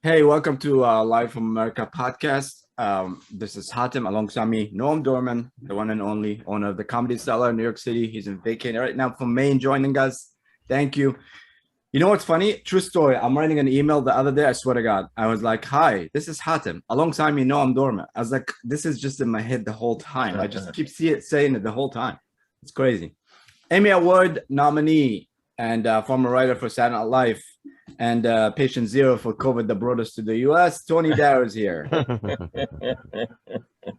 Hey, welcome to Live from America podcast. This is Hatem alongside me, Noam Dorman, the one and only owner of the Comedy Cellar in New York City. He's in vacation right now from Maine, joining us. Thank you. You know what's funny? True story. I'm writing an email the other day. I swear to God, I was like, "Hi, this is Hatem alongside me, Noam Dorman." I was like, "This is just in my head the whole time. I just keep saying it the whole time. It's crazy." Emmy Award nominee and former writer for Saturday Night Live and patient zero for COVID that brought us to the US. Tony Daro is here.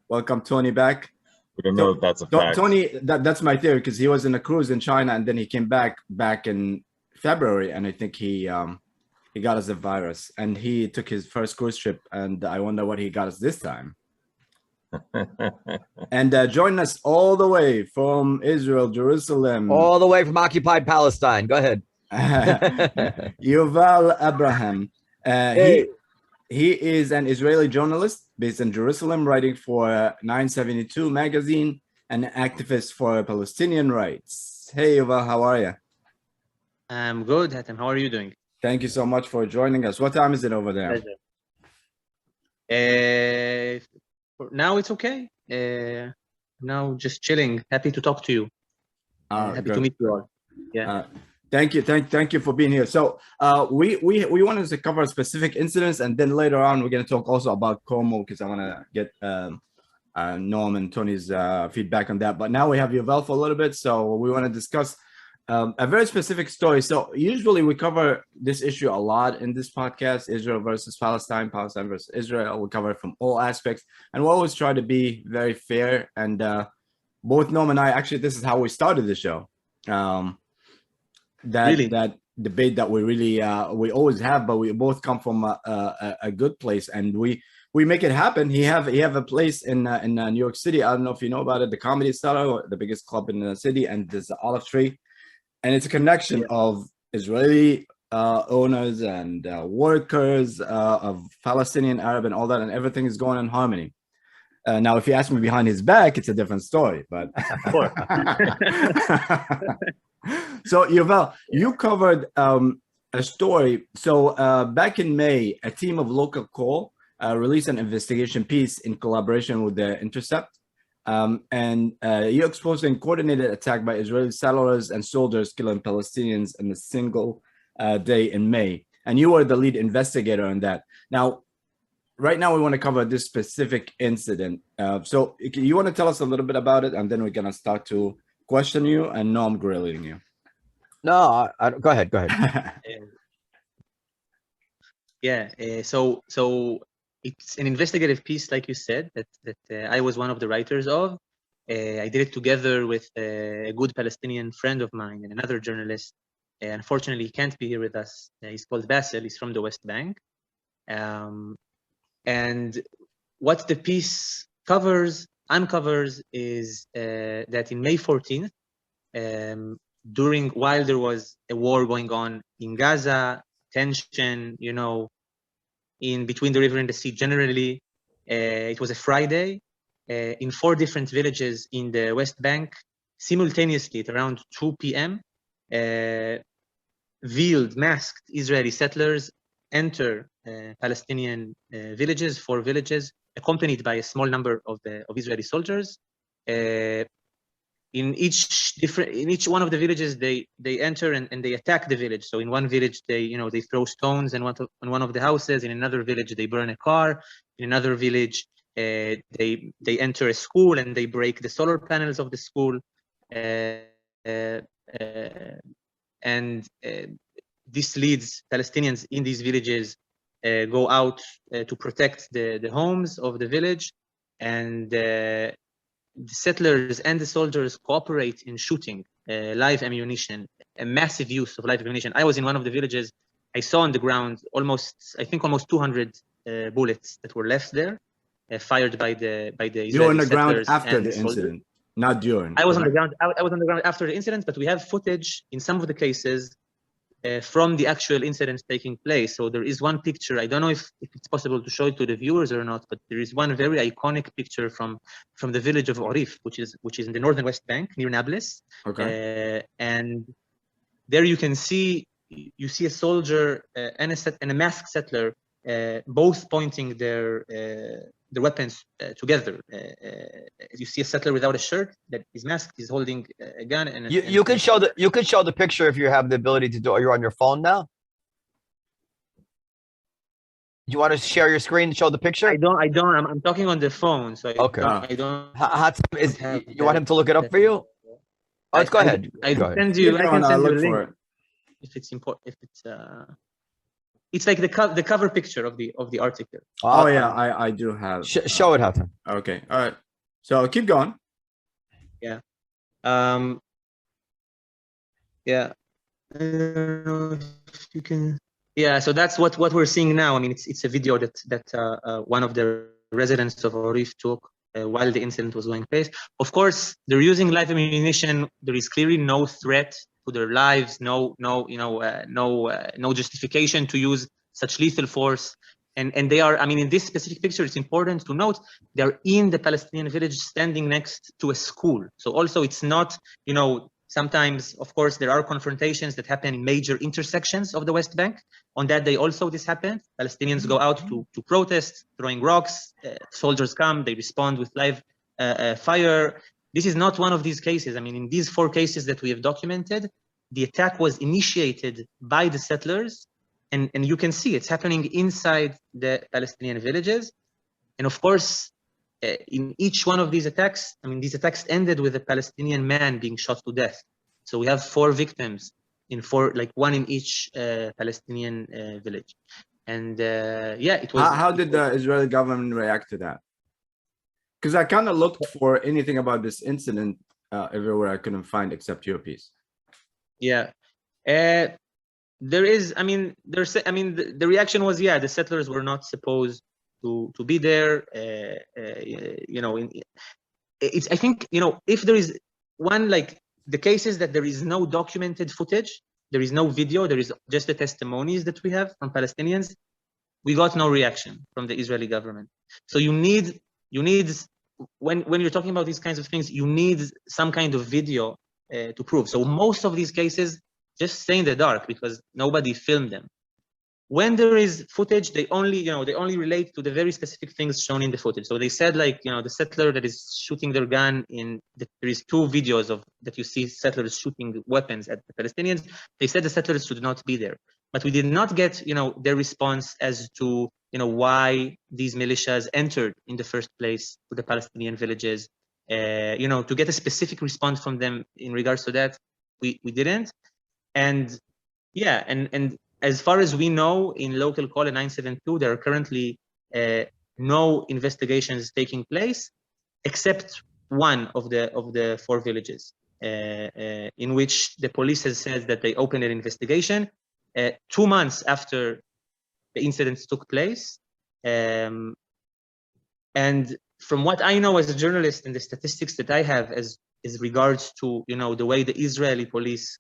Welcome, Tony, back. We don't know if that's a fact. Tony, that's my theory because he was in a cruise in China and then he came back in February, and I think he got us the virus and he took his first cruise trip, and I wonder what he got us this time. And join us all the way from Israel, Jerusalem. All the way from occupied Palestine. Go ahead. Yuval Abraham. He is an Israeli journalist based in Jerusalem, writing for 972 magazine and an activist for Palestinian rights. Hey, Yuval, how are you? I'm good, Hatem. How are you doing? Thank you so much for joining us. What time is it over there? Now it's okay. Now just chilling. Happy to talk to you. Happy to meet you all. Yeah. Thank you for being here. So we wanted to cover specific incidents, and then later on we're going to talk also about Como because I want to get Noam and Tony's feedback on that. But now we have Yuval for a little bit, so we want to discuss a very specific story. So usually we cover this issue a lot in this podcast: Israel versus Palestine, Palestine versus Israel. We cover it from all aspects, and we always try to be very fair. And both Noam and I, actually, this is how we started the show. That debate that we really we always have, but we both come from a good place, and we make it happen. He have a place in New York City. I don't know if you know about it, the Comedy Cellar, the biggest club in the city, and there's the Olive Tree, and it's a connection of Israeli owners and workers of Palestinian, Arab, and all that, and everything is going in harmony. Now, if you ask me behind his back, it's a different story, but. So, Yuval, you covered a story. So back in May, a team of local call released an investigation piece in collaboration with the Intercept. And you exposed a coordinated attack by Israeli settlers and soldiers killing Palestinians in a single day in May. And you were the lead investigator on that. Now, right now, we want to cover this specific incident. So you want to tell us a little bit about it, and then we're going to start to question you, and no, I'm grilling you. No, go ahead. So it's an investigative piece, like you said, that I was one of the writers of. I did it together with a good Palestinian friend of mine and another journalist. Unfortunately, he can't be here with us. He's called Basil. He's from the West Bank. And what the piece uncovers is that in May 14th, while there was a war going on in Gaza, tension, in between the river and the sea generally, it was a Friday, in 4 different villages in the West Bank, simultaneously at around 2 p.m., veiled, masked Israeli settlers enter Palestinian villages, 4 villages, accompanied by a small number of Israeli soldiers. In each one of the villages, they enter and they attack the village. So in one village, they throw stones in one of the houses. In another village, they burn a car. In another village, they enter a school and they break the solar panels of the school. And this leads Palestinians in these villages go out to protect the homes of the village, and the settlers and the soldiers cooperate in shooting live ammunition, a massive use of live ammunition. I was in one of the villages. I saw on the ground almost 200 bullets that were left there, fired by the Israeli settlers. You were on the ground after the incident, not during. I was on the ground. I was on the ground after the incident, but we have footage in some of the cases from the actual incidents taking place. So there is one picture. I don't know if it's possible to show it to the viewers or not, but there is one very iconic picture from the village of Orif, which is in the northern West Bank near Nablus. Okay. And there you can see a soldier and a masked settler both pointing their weapons together. You see a settler without a shirt that is masked, is holding a gun. And You can show the picture if you have the ability to do it. You're on your phone now. You want to share your screen and show the picture? I don't. I'm talking on the phone, so Okay. I don't. You want him to look it up for you? Oh, let's go ahead. I Go ahead. can send you a look link for it. if it's important. If it's like the cover picture of the article. Oh yeah, I do have. Show it, Hatem. Okay, all right. So keep going. Yeah. Yeah. I don't know if you can. Yeah. So that's what we're seeing now. I mean, it's a video that one of the residents of Arif took while the incident was going place. Of course, they're using live ammunition. There is clearly no threat to their lives. No justification to use such lethal force. And they are, I mean, in this specific picture, it's important to note they're in the Palestinian village standing next to a school. So also it's not, sometimes, of course, there are confrontations that happen in major intersections of the West Bank. On that day also this happened. Palestinians go out to protest, throwing rocks. Soldiers come, they respond with live fire. This is not one of these cases. I mean, in these 4 cases that we have documented, the attack was initiated by the settlers. And you can see it's happening inside the Palestinian villages. And of course, in each one of these attacks, I mean, these attacks ended with a Palestinian man being shot to death. So we have 4 victims in 4, like 1 in each Palestinian village. And yeah, it was. How did the Israeli government react to that? Because I kind of looked for anything about this incident everywhere I couldn't find except your piece. Yeah. There is, I mean, the reaction was, yeah, the settlers were not supposed to be there. It's, I think, if there is one, like the cases that there is no documented footage, there is no video, there is just the testimonies that we have from Palestinians, we got no reaction from the Israeli government. So you need, when you're talking about these kinds of things, you need some kind of video to prove. So most of these cases just stay in the dark because nobody filmed them. When there is footage, they only relate to the very specific things shown in the footage. So they said, like, the settler that is shooting their gun there is 2 videos that you see settlers shooting weapons at the Palestinians. They said the settlers should not be there, but we did not get, their response as to, why these militias entered in the first place to the Palestinian villages. To get a specific response from them in regards to that, we didn't. And yeah, and as far as we know, in local call 972, there are currently no investigations taking place, except one of the 4 villages, in which the police has said that they opened an investigation 2 months after the incidents took place. And from what I know as a journalist and the statistics that I have as regards to the way the Israeli police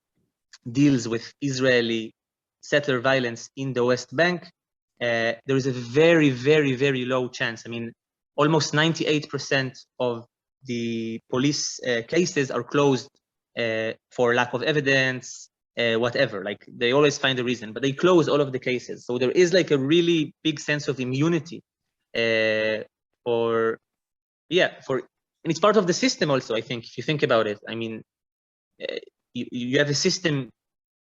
deals with Israeli settler violence in the West Bank, there is a very, very, very low chance. I mean, almost 98% of the police cases are closed for lack of evidence, whatever. Like, they always find a reason, but they close all of the cases. So there is like a really big sense of immunity and it's part of the system also, I think, if you think about it. I mean, you have a system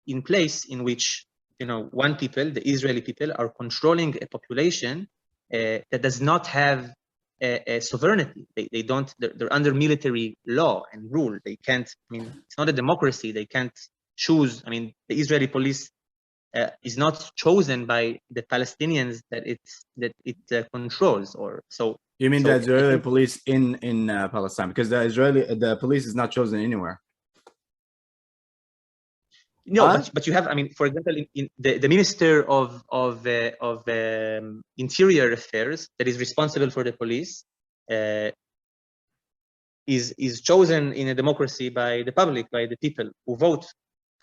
in place in which, one people, the Israeli people, are controlling a population that does not have a sovereignty. They're under military law and rule. They can't, I mean, it's not a democracy. They can't choose. I mean, the Israeli police is not chosen by the Palestinians that it controls, or so. You mean the Israeli police in Palestine? Because the police is not chosen anywhere. No, but you have, I mean, for example, in the Minister of Interior Affairs that is responsible for the police is chosen in a democracy by the public, by the people who vote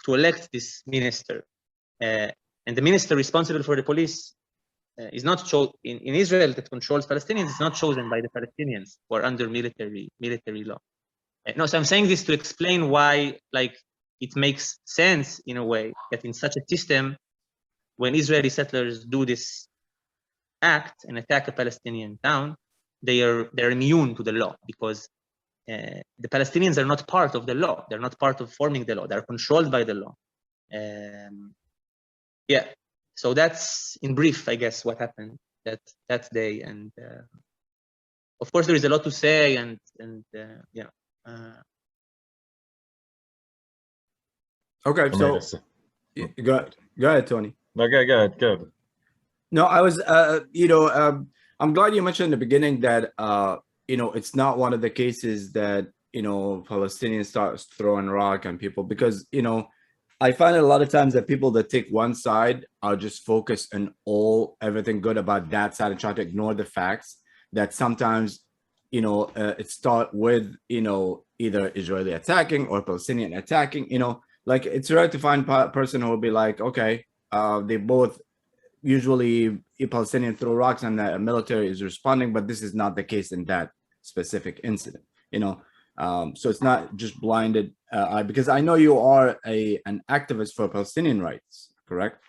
to elect this minister. And the minister responsible for the police is not chosen in Israel, that controls Palestinians, is not chosen by the Palestinians who are under military law. No, so I'm saying this to explain why, like, it makes sense in a way that in such a system, when Israeli settlers do this act and attack a Palestinian town, they're immune to the law, because the Palestinians are not part of the law. They're not part of forming the law. They're controlled by the law. Yeah. So that's in brief, I guess, what happened that day. And of course, there is a lot to say, and yeah. Okay, so go ahead, Tony. No, go ahead. Good. No, I was, I'm glad you mentioned in the beginning that, it's not one of the cases that, Palestinians start throwing rock on people, because, I find it a lot of times that people that take one side are just focused on everything good about that side and try to ignore the facts that sometimes, it start with, either Israeli attacking or Palestinian attacking, like it's rare to find a person who will be like, okay, they both usually Palestinian throw rocks and the military is responding, but this is not the case in that specific incident, so it's not just blinded because I know you are an activist for Palestinian rights, correct?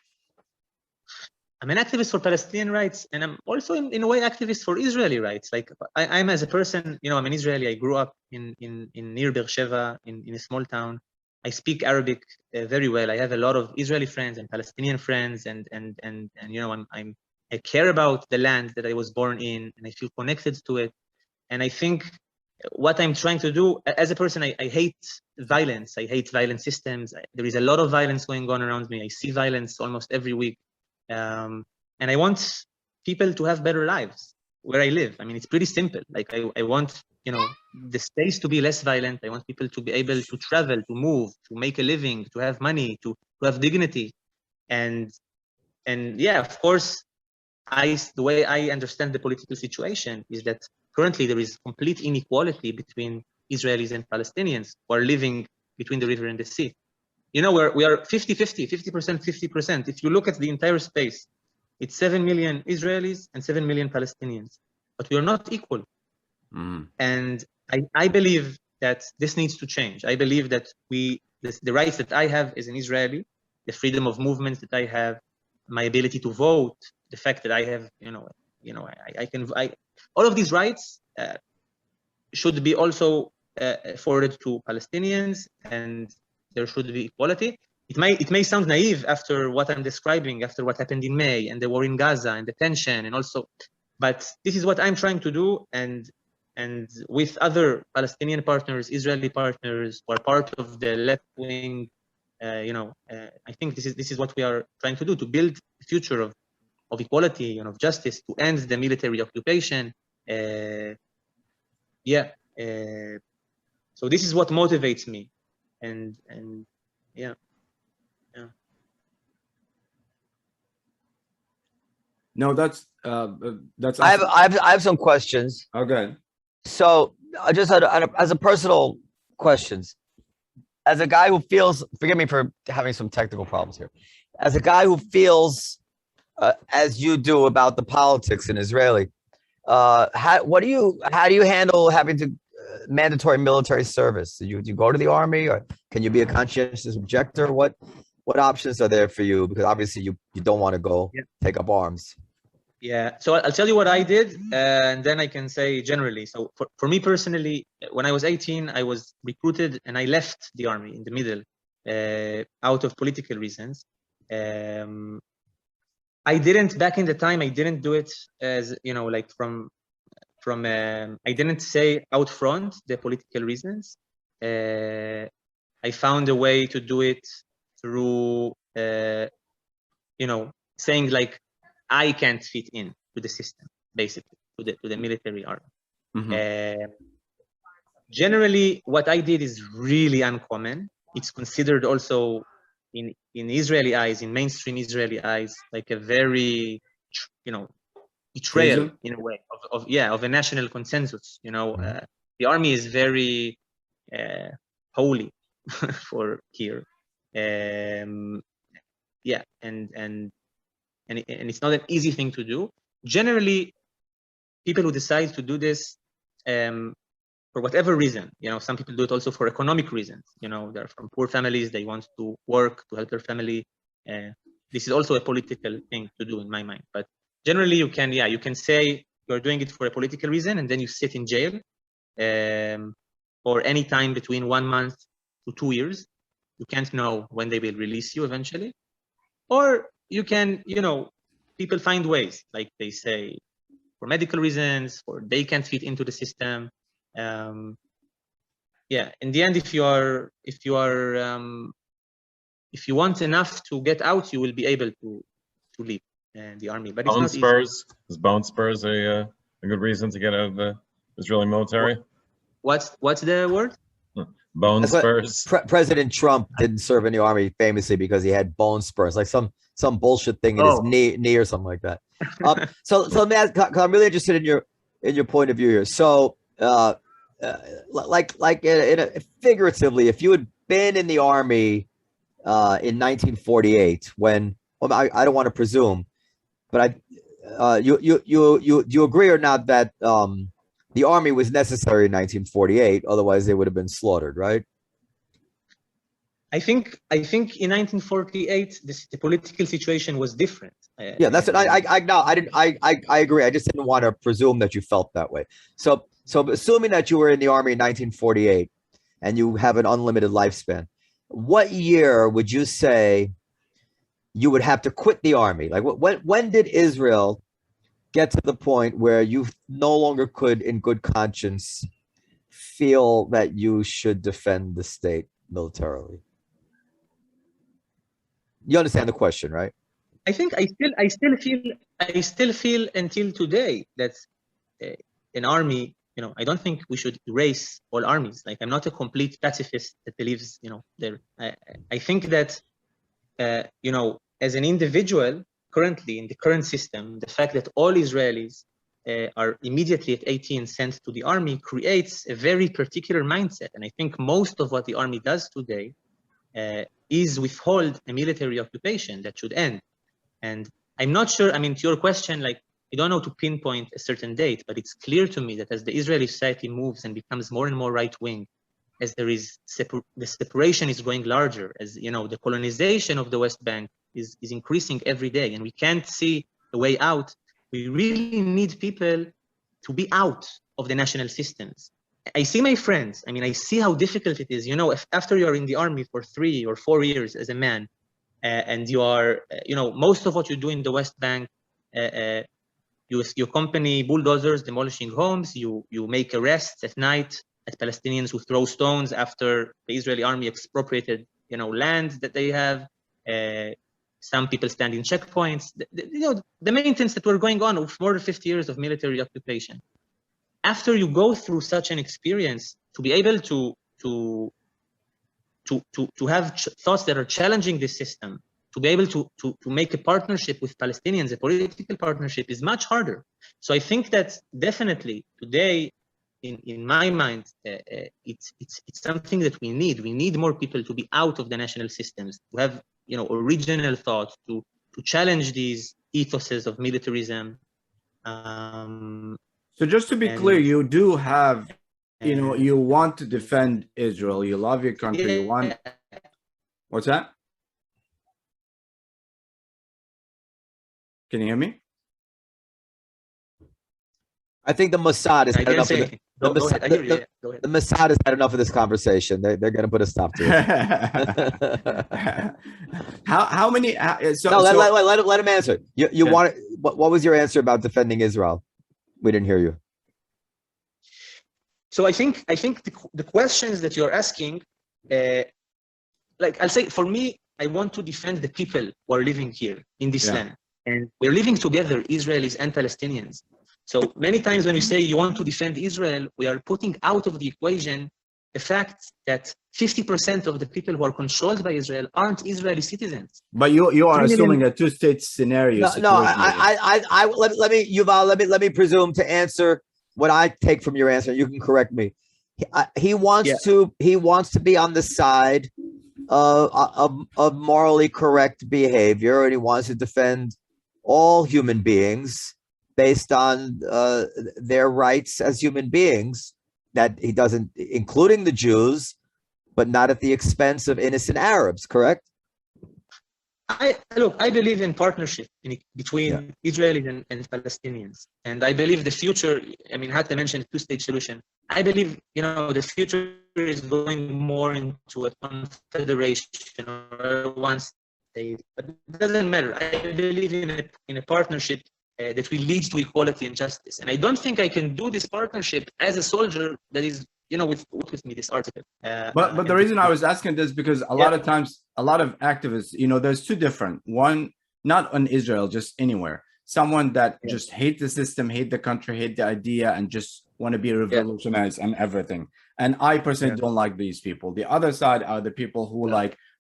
I'm an activist for Palestinian rights, and I'm also in a way activist for Israeli rights. Like I'm as a person, I'm an Israeli. I grew up in near Beersheba in a small town. I speak Arabic very well. I have a lot of Israeli friends and Palestinian friends, and I care about the land that I was born in, and I feel connected to it. And I think what I'm trying to do as a person, I hate violence. I hate violent systems. There is a lot of violence going on around me. I see violence almost every week. And I want people to have better lives where I live. I mean, it's pretty simple. Like I want, the space to be less violent. I want people to be able to travel, to move, to make a living, to have money, to have dignity. And yeah, of course, the way I understand the political situation is that currently there is complete inequality between Israelis and Palestinians who are living between the river and the sea. We are 50-50, 50%, 50%. If you look at the entire space, it's 7 million Israelis and 7 million Palestinians, but we are not equal. And I believe that this needs to change. I believe that the rights that I have as an Israeli, the freedom of movement that I have, my ability to vote, the fact that I have, all of these rights should be also afforded to Palestinians, and there should be equality. It may sound naive after what I'm describing, after what happened in May and the war in Gaza and the tension, and also, but this is what I'm trying to do, and with other Palestinian partners, Israeli partners, who are part of the left wing, I think this is what we are trying to do, to build a future of equality and of justice, to end the military occupation. So this is what motivates me, and yeah. No, that's awesome. I have some questions. Okay. So I just had as a personal questions. As a guy who feels, forgive me for having some technical problems here. As a guy who feels as you do about the politics in Israeli, how do you handle having to mandatory military service? Do you go to the army, or can you be a conscientious objector? What options are there for you? Because obviously you don't want to go take up arms. Yeah, so I'll tell you what I did, and then I can say generally. So for me personally, when I was 18, I was recruited and I left the army in the middle out of political reasons. I didn't, back in the time, I didn't do it as, like I didn't say out front the political reasons. I found a way to do it through, saying like, I can't fit in to the system, basically, to the military army. Generally, what I did is really uncommon. It's considered also in Israeli eyes, in mainstream Israeli eyes, like a very, betrayal in a way of a national consensus. The army is very holy for here. And it's not an easy thing to do. Generally, people who decide to do this for whatever reason, some people do it also for economic reasons. They're from poor families, they want to work to help their family. This is also a political thing to do in my mind. But generally you can say you're doing it for a political reason, and then you sit in jail for any time between 1 month to 2 years. You can't know when they will release you eventually. Or you can, people find ways, like they say, for medical reasons, or they can't fit into the system. Yeah, in the end, if you want enough to get out, you will be able to leave the army. But it's Bone not spurs. Is bone spurs a good reason to get out of the Israeli military? What's the word? Bone spurs. President Trump didn't serve in the army famously because he had bone spurs, like some bullshit thing in his knee or something like that. So let me ask, 'cause I'm really interested in your point of view here. So, figuratively, if you had been in the army in 1948, when I don't want to presume, but you agree or not that the army was necessary in 1948, otherwise they would have been slaughtered, right? I think in 1948 the political situation was different. Yeah, that's what I agree. I just didn't want to presume that you felt that way. So assuming that you were in the army in 1948 and you have an unlimited lifespan, what year would you say you would have to quit the army? Like when did Israel get to the point where you no longer could, in good conscience, feel that you should defend the state militarily? You understand the question, right? I think I still feel until today that an army, I don't think we should erase all armies. Like, I'm not a complete pacifist that believes, there. I think that, as an individual, currently in the current system, the fact that all Israelis are immediately at 18 sent to the army creates a very particular mindset. And I think most of what the army does today is withhold a military occupation that should end. And I'm not sure, to your question, like, I don't know to pinpoint a certain date, but it's clear to me that as the Israeli society moves and becomes more and more right-wing, as there is the separation is growing larger, as the colonization of the West Bank is increasing every day, and we can't see a way out. We really need people to be out of the national systems. I see my friends. I see how difficult it is. If after you're in the army for 3 or 4 years as a man, and you are, most of what you do in the West Bank, you accompany bulldozers demolishing homes. You make arrests at night at Palestinians who throw stones after the Israeli army expropriated, land that they have. Some people stand in checkpoints. The maintenance that were going on with more than 50 years of military occupation. After you go through such an experience, to be able to have thoughts that are challenging this system, to be able to make a partnership with Palestinians, a political partnership, is much harder. So I think that definitely today, in my mind, it's something that we need. We need more people to be out of the national systems, to have original thoughts, to challenge these ethoses of militarism. So just to be clear, you do have, you want to defend Israel. You love your country. You want. What's that? Can you hear me? I think the Mossad has had enough of the Mossad has had enough of this conversation. They're going to put a stop to it. how many? Let him answer. You want? What was your answer about defending Israel? We didn't hear you. So I think the questions that you're asking, like I'll say, for me, I want to defend the people who are living here in this land, and we're living together, Israelis and Palestinians. So many times when we say you want to defend Israel, we are putting out of the equation the fact that 50% of the people who are controlled by Israel aren't Israeli citizens. But you are assuming a two-state scenario. Let me presume to answer what I take from your answer. You can correct me. He wants to be on the side of morally correct behavior, and he wants to defend all human beings based on their rights as human beings, that he doesn't, including the Jews, but not at the expense of innocent Arabs, correct? I believe in partnership between Israelis and Palestinians, and I believe the future. I mean, Hatta mentioned two-state solution. I believe the future is going more into a confederation or one state, but it doesn't matter. I believe in a partnership that will lead to equality and justice, and I don't think I can do this partnership as a soldier that is with me this article. But the reason I was asking this because a lot of times, a lot of activists, there's two different. One, not in Israel, just anywhere. Someone that just hate the system, hate the country, hate the idea, and just want to be revolutionized and everything. And I personally don't like these people. The other side are the people who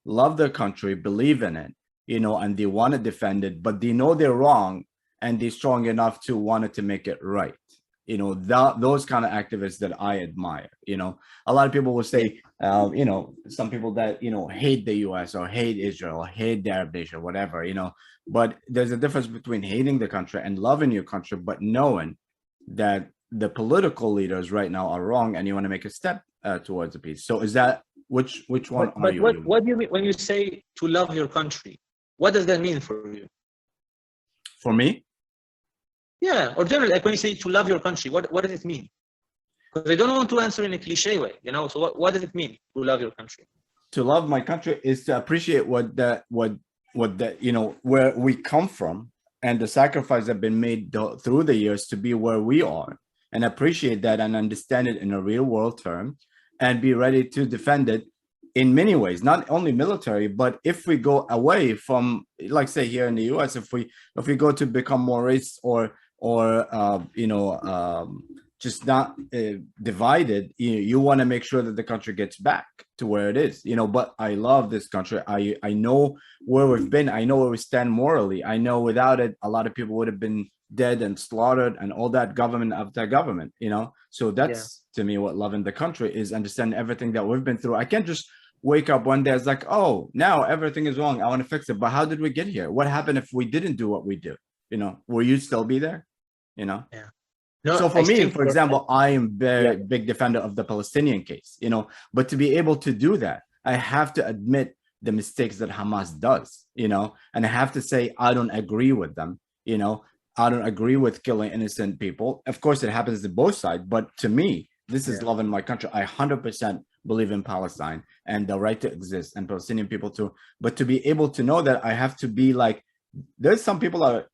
love their country, believe in it, and they want to defend it, but they know they're wrong and they're strong enough to want to make it right. Those kind of activists that I admire. A lot of people will say, some people that hate the US or hate Israel or hate the Arab nation, whatever, but there's a difference between hating the country and loving your country, but knowing that the political leaders right now are wrong and you want to make a step towards the peace. So is that which one are you? What do you mean when you say to love your country? What does that mean for you? For me? Yeah, or generally, like when you say to love your country, what does it mean? Because I don't want to answer in a cliche way, So what does it mean to love your country? To love my country is to appreciate where we come from and the sacrifice that have been made through the years to be where we are, and appreciate that and understand it in a real world term, and be ready to defend it in many ways, not only military, but if we go away from, like say here in the US, if we go to become more racist or just not divided, you want to make sure that the country gets back to where it is, but I love this country. I know where we've been. I know where we stand morally. I know without it, a lot of people would have been dead and slaughtered and all that government after government, so that's to me what loving the country is, understanding everything that we've been through. I can't just wake up one day it's like, oh, now everything is wrong, I want to fix it. But how did we get here? What happened if we didn't do what we do? Will you still be there? No, so for me, for example, I am very big defender of the Palestinian case, but to be able to do that, I have to admit the mistakes that Hamas does, and I have to say I don't agree with them. I don't agree with killing innocent people. Of course, it happens to both sides, but to me, this is loving my country. I 100% believe in Palestine and the right to exist, and Palestinian people too. But to be able to know that I have to be like, there's some people are,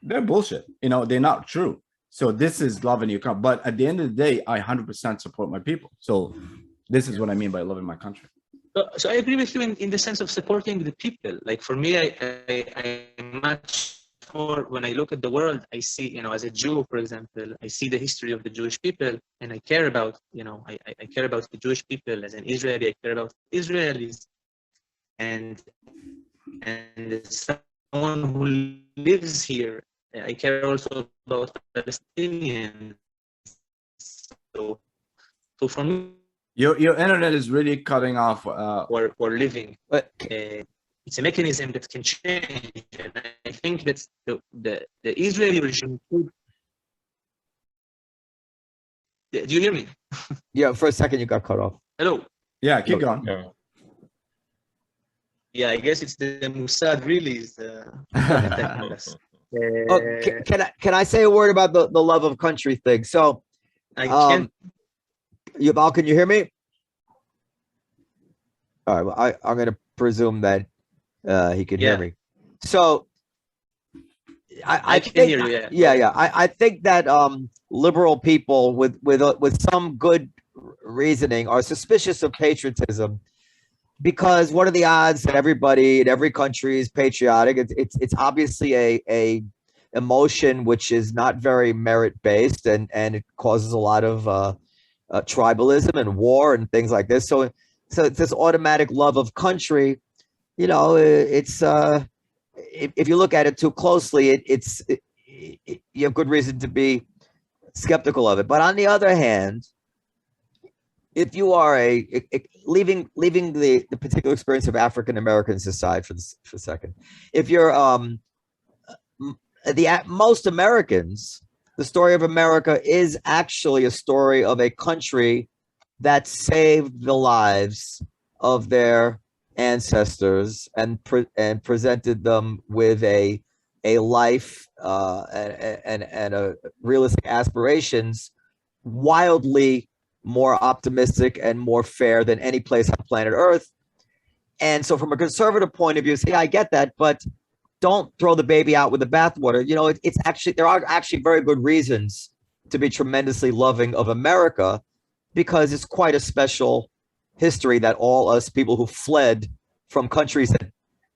they're bullshit. They're not true. So this is loving your country. But at the end of the day, I 100% support my people. So this is what I mean by loving my country. So I agree with you in the sense of supporting the people. Like for me, I much more, when I look at the world, I see, as a Jew, for example, I see the history of the Jewish people, and I care about, I care about the Jewish people. As an Israeli, I care about Israelis, and someone who lives here, I care also about Palestinians. So for me, your internet is really cutting off. We're living. It's a mechanism that can change, and I think that the Israeli regime could. Do you hear me? Yeah, for a second you got cut off. Hello. Yeah, keep going. Yeah, I guess it's the Mossad really is attacking us. Can I say a word about the love of country thing? So, I can. Yuval, can you hear me? All right. Well, I'm going to presume that he can hear me. So, I can think, hear you. Yeah. I think that liberal people with some good reasoning are suspicious of patriotism, because what are the odds that everybody in every country is patriotic? It's obviously a emotion which is not very merit based, and it causes a lot of tribalism and war and things like this. So it's this automatic love of country. It's if you look at it too closely, you have good reason to be skeptical of it. But on the other hand, if you are leaving the particular experience of African Americans aside for a second, if you're most Americans, the story of America is actually a story of a country that saved the lives of their ancestors and presented them with a life and a realistic aspirations wildly more optimistic and more fair than any place on planet Earth. And so from a conservative point of view, see, I get that, but don't throw the baby out with the bathwater. You know, it's actually, there are actually very good reasons to be tremendously loving of America, because it's quite a special history that all us people who fled from countries that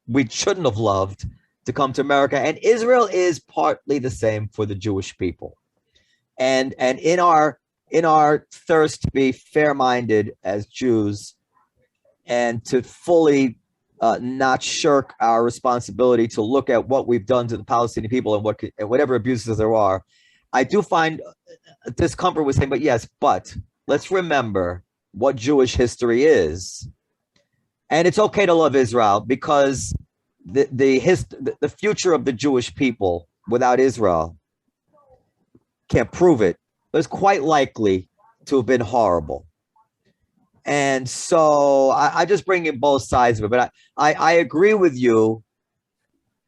we shouldn't have loved to come to America. And Israel is partly the same for the Jewish people. And in our thirst to be fair-minded as Jews and to fully not shirk our responsibility to look at what we've done to the Palestinian people and whatever abuses there are, I do find discomfort with saying, but let's remember what Jewish history is. And it's okay to love Israel, because the future of the Jewish people without Israel, can't prove it, but it's quite likely to have been horrible. And so I just bring in both sides of it. But I agree with you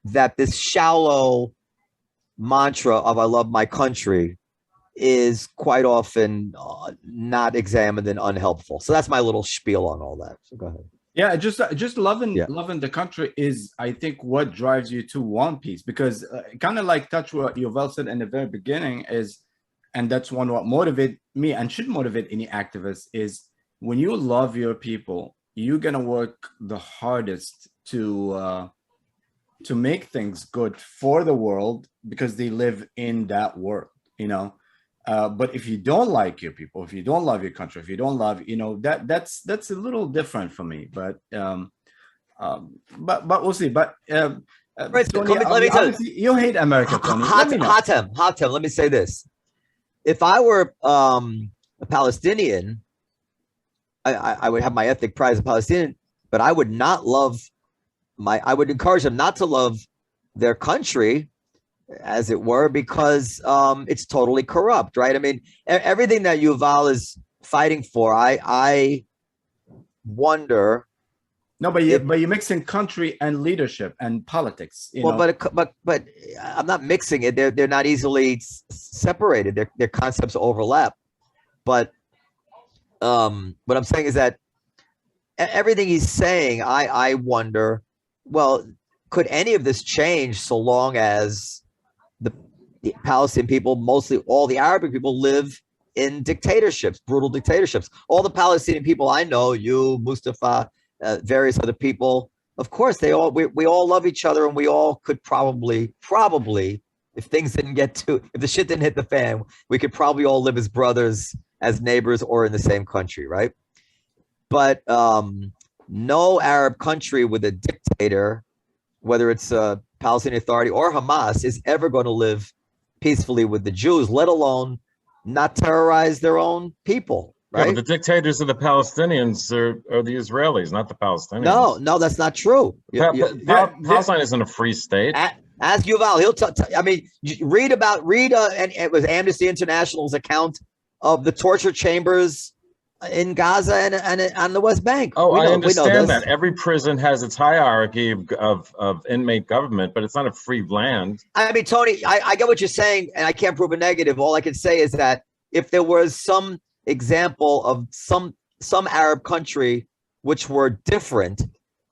that this shallow mantra of I love my country is quite often not examined and unhelpful. So that's my little spiel on all that. So go ahead. Yeah, just loving the country is, I think, what drives you to want peace, because kind of like touch what Yuval said in the very beginning is, and that's what motivates me and should motivate any activist, is when you love your people, you're gonna work the hardest to make things good for the world, because they live in that world, you know. But if you don't like your people, if you don't love your country, if you don't love, you know, that's a little different for me. But we'll see. But Tony, let me tell you, you hate America, Tony. Hatem, let me say this: if I were a Palestinian, I would have my ethnic pride as a Palestinian, but I would not love I would encourage them not to love their country, as it were, because it's totally corrupt, right? I mean, everything that Yuval is fighting for, I wonder. No, but you're mixing country and leadership and politics. You know? But I'm not mixing it. They're not easily separated. Their concepts overlap. But what I'm saying is that everything he's saying, I wonder, well, could any of this change so long as the Palestinian people, mostly all the Arabic people, live in dictatorships, brutal dictatorships? All the Palestinian people I know, you, Mustafa, various other people, of course, we all love each other, and we all could probably, if things didn't if the shit didn't hit the fan, we could probably all live as brothers, as neighbors, or in the same country, right? But no Arab country with a dictator, whether it's a Palestinian Authority or Hamas, is ever going to live peacefully with the Jews, let alone not terrorize their own people, right? Yeah, but the dictators of the Palestinians are the Israelis, not the Palestinians. No, that's not true. Palestine isn't a free state. Ask Yuval. He'll I mean, read and it was Amnesty International's account of the torture chambers in Gaza and on the West Bank. Oh, I understand that. Every prison has its hierarchy of inmate government, but it's not a free land. I mean, Tony, I get what you're saying, and I can't prove a negative. All I can say is that if there was some example of some Arab country which were different,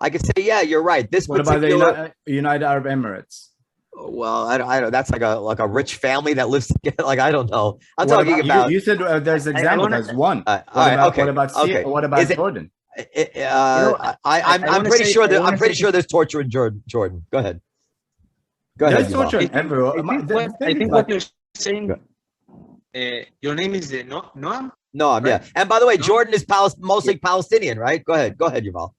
I could say, yeah, you're right. What about the United Arab Emirates? Well, I don't. That's like a rich family that lives together. Like, I don't know. I'm talking about. You said there's an example. There's one. What about Jordan? I'm pretty sure that I'm pretty sure there's torture in Jordan. Go ahead. There's torture in everywhere. I think what you're saying. Your name is Noam. Noam, right? Yeah. And by the way, Jordan is mostly Palestinian, right? Go ahead, Yuval.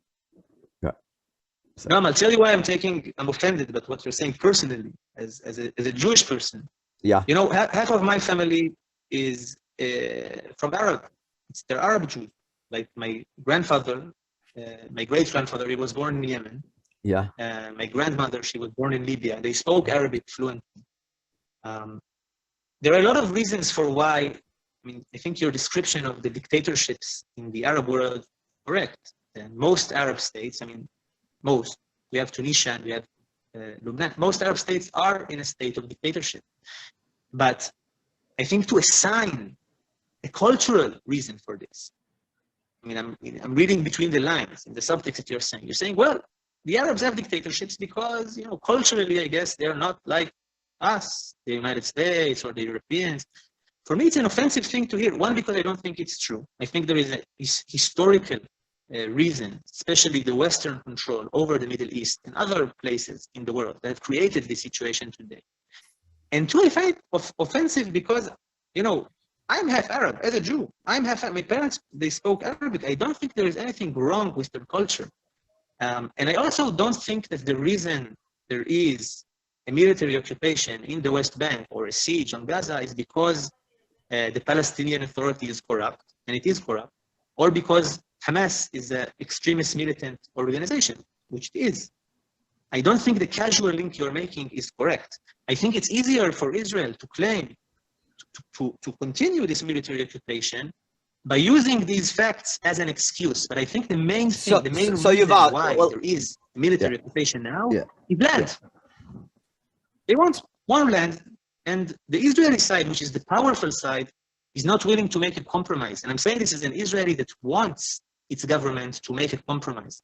So. No, I'll tell you why I'm offended about what you're saying personally, as a Jewish person. Yeah. You know, half of my family is from Arab. They're Arab Jews. Like my grandfather, my great grandfather, he was born in Yemen. Yeah. My grandmother, she was born in Libya. They spoke Arabic fluently. There are a lot of reasons for why. I mean, I think your description of the dictatorships in the Arab world is correct. most Arab states, I mean, most, we have Tunisia and we have Lebanon, most Arab states are in a state of dictatorship. But I think to assign a cultural reason for this, I mean, I'm reading between the lines in the subtext that you're saying. You're saying, well, the Arabs have dictatorships because, you know, culturally, I guess they're not like us, the United States or the Europeans. For me, it's an offensive thing to hear. One, because I don't think it's true. I think there is a historical reason, especially the Western control over the Middle East and other places in the world that have created this situation today. And two, I find it offensive because, you know, I'm half Arab as a Jew. I'm half, my parents, they spoke Arabic. I don't think there is anything wrong with their culture. And I also don't think that the reason there is a military occupation in the West Bank or a siege on Gaza is because the Palestinian Authority is corrupt, and it is corrupt, or because Hamas is an extremist militant organization, which it is. I don't think the casual link you're making is correct. I think it's easier for Israel to claim to continue this military occupation by using these facts as an excuse. But I think the main thing, the main reason why there is military occupation now is land. They want more land, and the Israeli side, which is the powerful side, is not willing to make a compromise. And I'm saying this as an Israeli that wants its government to make a compromise.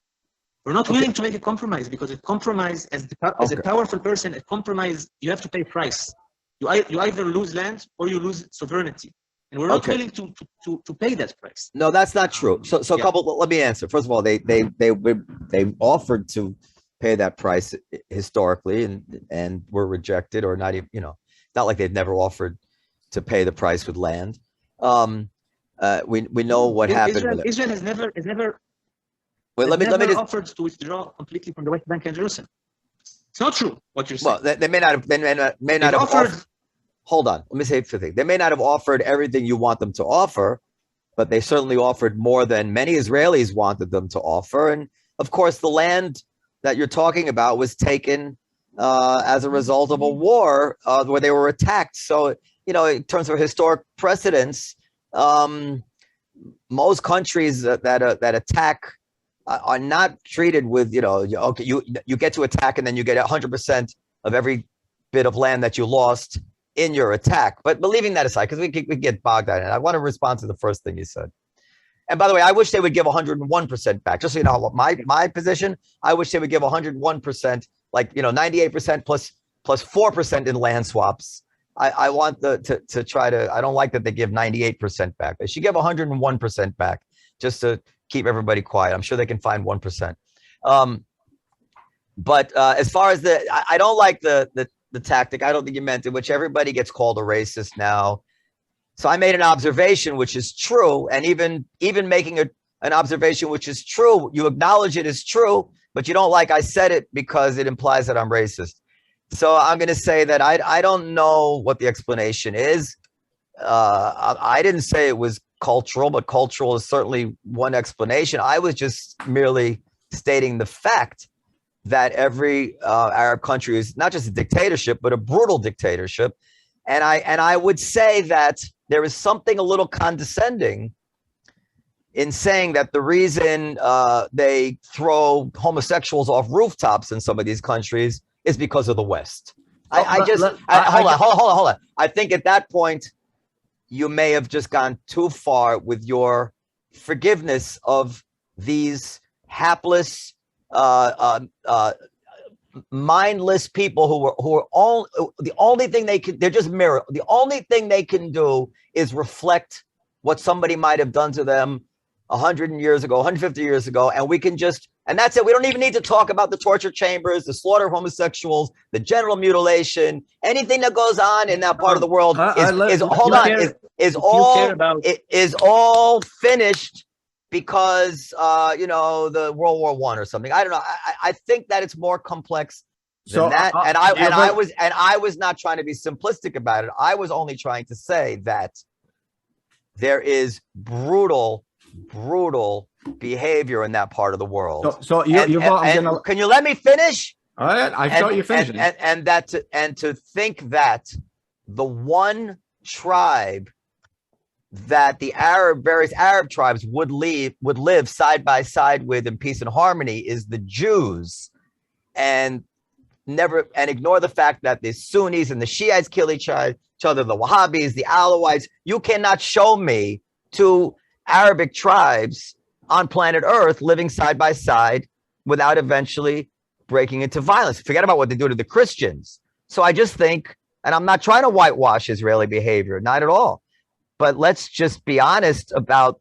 We're not willing to make a compromise because a compromise, as a powerful person, a compromise, you have to pay a price. You either lose land or you lose sovereignty. And we're not willing to pay that price. No, that's not true. So a couple, let me answer. First of all, they offered to pay that price historically and were rejected, or not even, you know, not like they've never offered to pay the price with land. We know what happened. Israel has never Wait, let me just offered to withdraw completely from the West Bank and Jerusalem. It's not true what you're saying. Well, they may not have offered. Hold on, let me say the thing. They may not have offered everything you want them to offer, but they certainly offered more than many Israelis wanted them to offer. And of course, the land that you're talking about was taken as a result of a war where they were attacked. So, you know, in terms of historic precedents, most countries that attack are not treated with, you know, okay, you get to attack and then you get 100% of every bit of land that you lost in your attack. But leaving that aside, because we get bogged down, and I want to respond to the first thing you said. And by the way, I wish they would give 101% back. Just so you know, my position, I wish they would give 101%, like, you know, 98% plus 4% in land swaps. I want to try to, I don't like that they give 98% back. They should give 101% back just to keep everybody quiet. I'm sure they can find 1%. But as far as I don't like the tactic, I don't think you meant it, which everybody gets called a racist now. So I made an observation, which is true. And even making an observation, which is true, you acknowledge it is true, but you don't like I said it because it implies that I'm racist. So I'm going to say that I don't know what the explanation is. I didn't say it was cultural, but cultural is certainly one explanation. I was just merely stating the fact that every Arab country is not just a dictatorship, but a brutal dictatorship. And I would say that there is something a little condescending in saying that the reason they throw homosexuals off rooftops in some of these countries is because of the West. Hold on. I think at that point, you may have just gone too far with your forgiveness of these hapless, mindless people who are all the only thing they can, they're just mirror. The only thing they can do is reflect what somebody might have done to them 100 years ago, 150 years ago, and we can just, and that's it. We don't even need to talk about the torture chambers, the slaughter of homosexuals, the genital mutilation, anything that goes on in that part of the world is all finished because you know, the World War I or something. I don't know. I think that it's more complex than that. And I was not trying to be simplistic about it. I was only trying to say that there is brutal behavior in that part of the world. Can you let me finish? All right, I thought you finished. And to think that the one tribe that the various Arab tribes would live side by side with in peace and harmony is the Jews, and ignore the fact that the Sunnis and the Shiites kill each other, the Wahhabis, the Alawites. You cannot show me two Arabic tribes on planet Earth living side by side without eventually breaking into violence. Forget about what they do to the Christians. So I just think, and I'm not trying to whitewash Israeli behavior, not at all. But let's just be honest about,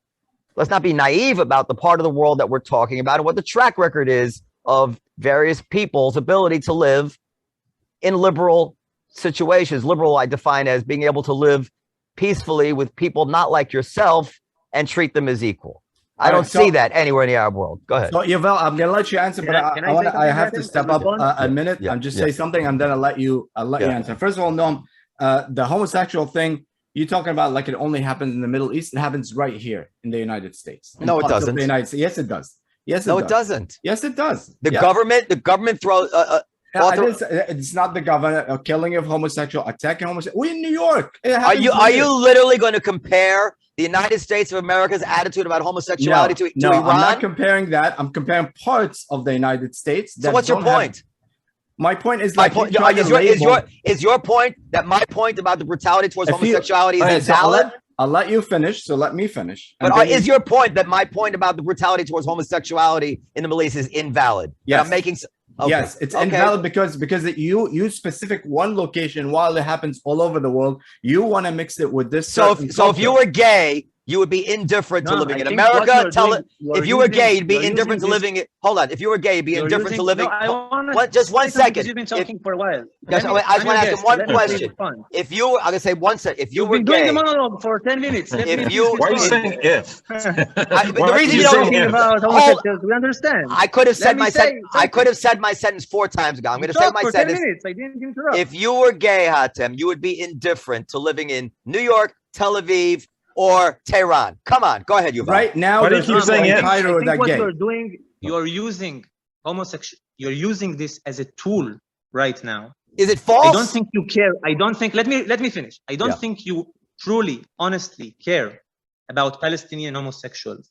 let's not be naive about the part of the world that we're talking about and what the track record is of various people's ability to live in liberal situations. Liberal, I define as being able to live peacefully with people not like yourself and treat them as equal. I don't see that anywhere in the Arab world. Go ahead. So, Yuval, I'm going to let you answer, but I have to step up a minute and just say something, and then I'll let you answer. First of all, Noam, the homosexual thing, you're talking about like it only happens in the Middle East. It happens right here in the United States. No, it doesn't. Yes, it does. Yes, it doesn't. Yes, it does. The government throws. It's not the government killing of homosexual, attacking homosexual. We're in New York. Are you literally going to compare the United States of America's attitude about homosexuality to Iran? I'm not comparing that. I'm comparing parts of the United States. So what's your point? My point is like is your point that my point about the brutality towards homosexuality is invalid? I'll let you finish, so let me finish. But is your point that my point about the brutality towards homosexuality in the Middle East is invalid? Yes. I'm making. Okay. Yes, it's invalid because you specific one location while it happens all over the world. You want to mix it with this. So if you were gay, you would be indifferent to living in America. If you were gay, you'd be indifferent to living in. Hold on. If you were gay, you'd be indifferent to living. Just 1 second. You've been talking for a while. I just want to ask him one question. If you were, I'm gonna say 1 second. If you were doing gay, the monologue for 10 minutes. Why are you saying if? The reason you don't about homosexuals, we understand. I could have said my sentence 4 times ago. I'm going to say my sentence. 10 minutes. I didn't interrupt. If you were gay, Hatem, you would be indifferent to living in New York, Tel Aviv, or Tehran. Come on, go ahead, Yuval. Right now, what are you saying? What you're doing, you're using homosexual. You're using this as a tool right now. Is it false? I don't think you care. I don't think. Let me finish. I don't think you truly, honestly care about Palestinian homosexuals.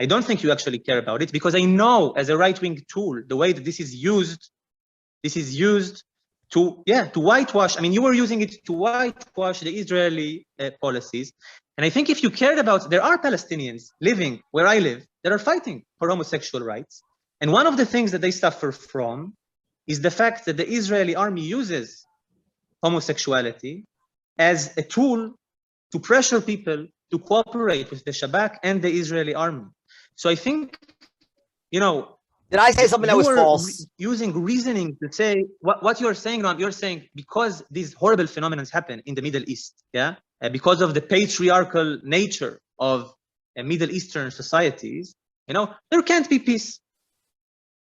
I don't think you actually care about it because I know as a right-wing tool, the way that this is used to whitewash. I mean, you were using it to whitewash the Israeli policies. And I think if you cared about, there are Palestinians living where I live that are fighting for homosexual rights. And one of the things that they suffer from is the fact that the Israeli army uses homosexuality as a tool to pressure people to cooperate with the Shabak and the Israeli army. So I think, did I say something that was false? Using reasoning to say what you're saying, Ram, you're saying because these horrible phenomena happen in the Middle East, because of the patriarchal nature of Middle Eastern societies, there can't be peace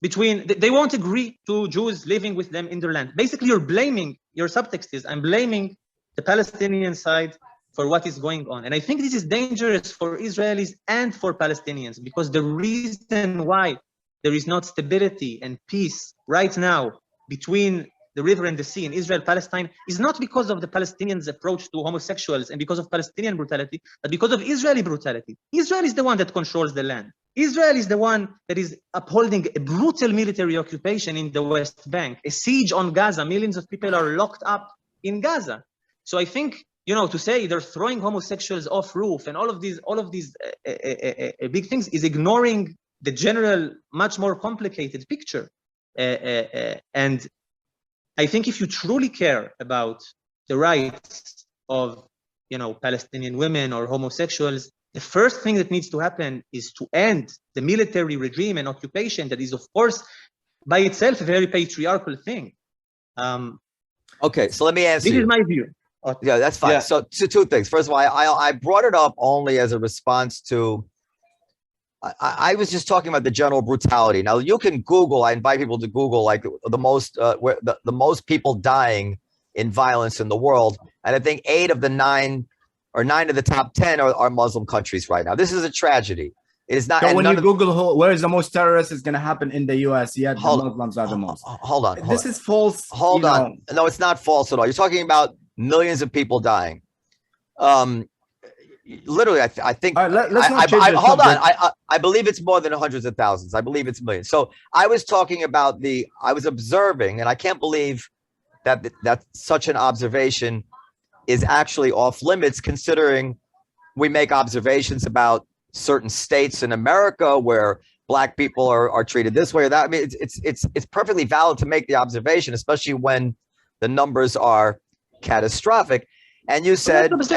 between, they won't agree to Jews living with them in their land. Basically, you're blaming, your subtext is, I'm blaming the Palestinian side for what is going on. And I think this is dangerous for Israelis and for Palestinians because the reason why there is not stability and peace right now between the river and the sea in Israel, Palestine, is not because of the Palestinians' approach to homosexuals and because of Palestinian brutality, but because of Israeli brutality. Israel is the one that controls the land. Israel is the one that is upholding a brutal military occupation in the West Bank, a siege on Gaza. Millions of people are locked up in Gaza. So I think, to say they're throwing homosexuals off roof and all of these big things is ignoring the general, much more complicated picture. And I think if you truly care about the rights of, Palestinian women or homosexuals, the first thing that needs to happen is to end the military regime and occupation that is, of course, by itself a very patriarchal thing. Okay, so let me answer you. This is my view. Yeah, that's fine. Yeah. So two things. First of all, I brought it up only as a response to, I was just talking about the general brutality. Now you can Google, I invite people to Google like the most people dying in violence in the world. And I think 8 of the 9 or 9 of the top 10 are Muslim countries right now. This is a tragedy. It is not. So when you Google where is the most terrorists is going to happen in the U.S., yet the Muslims are the most. Hold on. This is false. Hold on. No, it's not false at all. You're talking about millions of people dying. literally, I think. All right, let's not change the hold on. subject. I believe it's more than hundreds of thousands. I believe it's millions. So I was talking about I was observing, and I can't believe that such an observation is actually off limits, considering we make observations about certain states in America where Black people are treated this way or that. I mean, it's perfectly valid to make the observation, especially when the numbers are catastrophic. And you said, hold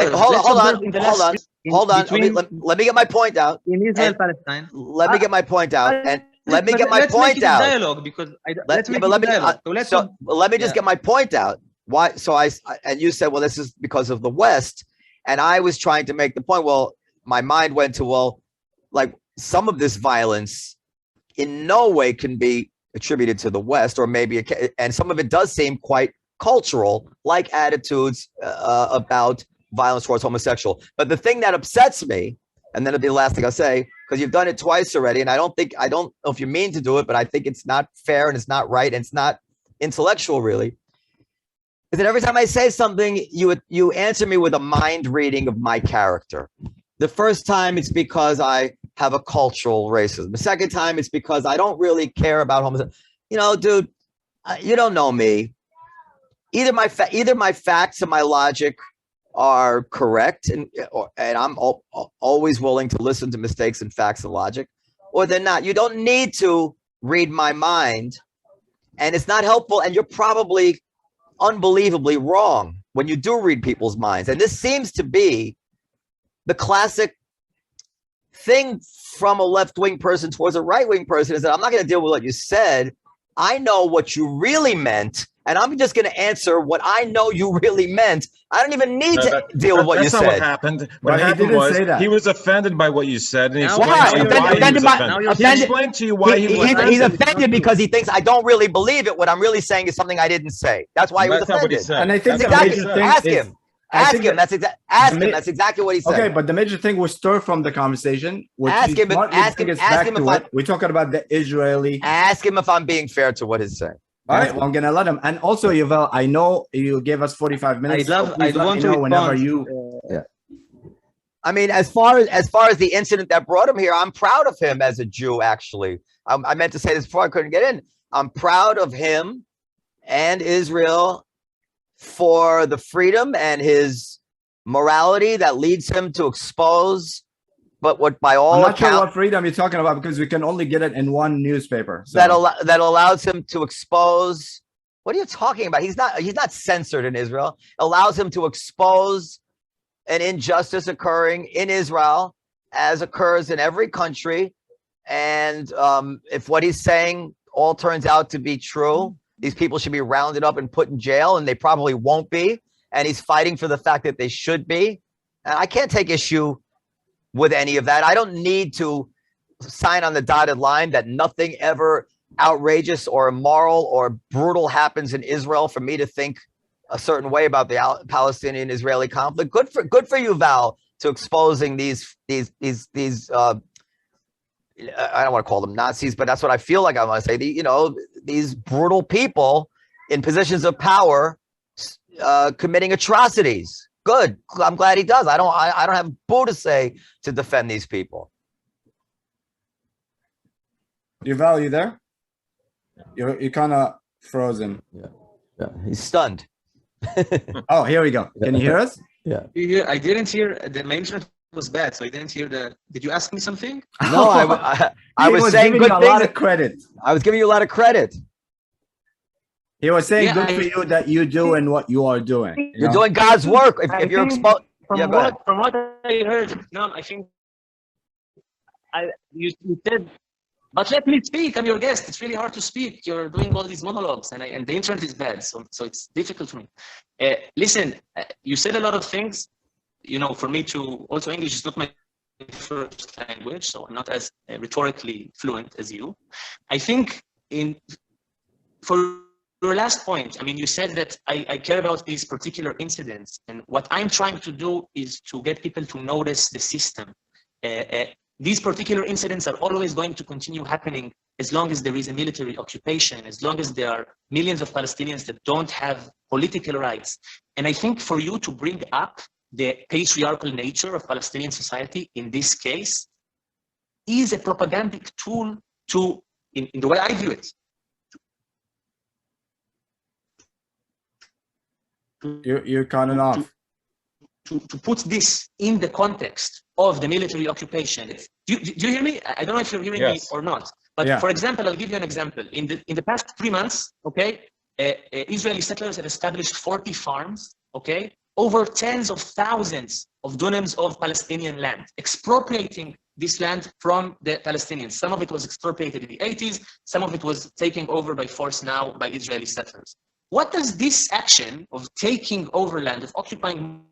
on. Let me get my point out. In Israel, Palestine. Let me get my point out. And let me get my let's point make it out. Dialogue, because let's make it dialogue. Let me just get my point out. Why? So and you said, well, this is because of the West, and I was trying to make the point. Well, my mind went to, well, like some of this violence in no way can be attributed to the West, or maybe, and some of it does seem quite cultural, like attitudes about violence towards homosexual. But the thing that upsets me, and then it'll be the last thing I'll say, because you've done it twice already, and I don't know if you mean to do it, but I think it's not fair and it's not right and it's not intellectual, really, is that every time I say something, you answer me with a mind reading of my character. The first time it's because I have a cultural racism. The second time it's because I don't really care about homosexuality. You know, dude, you don't know me. Either my facts and my logic are correct, and I'm always willing to listen to mistakes and facts and logic, or they're not. You don't need to read my mind, and it's not helpful, and you're probably unbelievably wrong when you do read people's minds. And this seems to be the classic thing from a left-wing person towards a right-wing person, is that I'm not going to deal with what you said. I know what you really meant, and I'm just going to answer what I know you really meant. I don't even need to deal with what you said. That's not what happened. What happened was he was offended by what you said, and he explained to you why he was offended. He explained to you why he was offended. He's offended because he thinks I don't really believe it. What I'm really saying is something I didn't say. That's why he was offended. That's not what he said. And I think Ask him. Ask him. That's exactly what he said. Okay, but the major thing was stir from the conversation. Ask him if we're talking about the Israeli. Ask him if I'm being fair to what he's saying. All right, well, I'm gonna let him. And also, Yuval, I know you gave us 45 minutes. I'd want to respond whenever you. I mean, as far as the incident that brought him here, I'm proud of him as a Jew. Actually, I meant to say this before I couldn't get in. I'm proud of him and Israel for the freedom and his morality that leads him to expose. But what, by all accounts, I'm not sure what freedom you're talking about, because we can only get it in one newspaper. So. That allows him to expose. What are you talking about? He's not censored in Israel. Allows him to expose an injustice occurring in Israel, as occurs in every country. And if what he's saying all turns out to be true, these people should be rounded up and put in jail, and they probably won't be. And he's fighting for the fact that they should be. And I can't take issue with any of that. I don't need to sign on the dotted line that nothing ever outrageous or immoral or brutal happens in Israel for me to think a certain way about the Palestinian-Israeli conflict. Good for you, Val, to exposing these I don't want to call them Nazis, but that's what I feel like I want to say. These brutal people in positions of power committing atrocities. Good. I'm glad he does. I don't have boo to say to defend these people. Yuval, you there? You're kind of frozen. Yeah. He's stunned. Oh, here we go. Can you hear us? Yeah. I didn't hear. My internet was bad, so I didn't hear the. Did you ask me something? No, I was saying good things. A lot of credit. I was giving you a lot of credit. He was saying good for you that you do and what you are doing. You're doing God's work. If you're exposed. From what I heard, no, I think you said. But let me speak. I'm your guest. It's really hard to speak. You're doing all these monologues, and the internet is bad, so it's difficult for me. Listen, you said a lot of things. For me to also, English is not my first language, so I'm not as rhetorically fluent as you. I think for your last point, I mean, you said that I care about these particular incidents, and what I'm trying to do is to get people to notice the system. These particular incidents are always going to continue happening as long as there is a military occupation, as long as there are millions of Palestinians that don't have political rights. And I think for you to bring up the patriarchal nature of Palestinian society in this case is a propagandic tool to, in the way I view it. You're cutting off. To put this in the context of the military occupation. Do you hear me? I don't know if you're hearing me or not. But yeah. For example, I'll give you an example. In the past 3 months, okay, Israeli settlers have established 40 farms, okay, over tens of thousands of dunams of Palestinian land, expropriating this land from the Palestinians. Some of it was expropriated in the 80s, some of it was taken over by force now by Israeli settlers. What does this action of taking over land, of occupying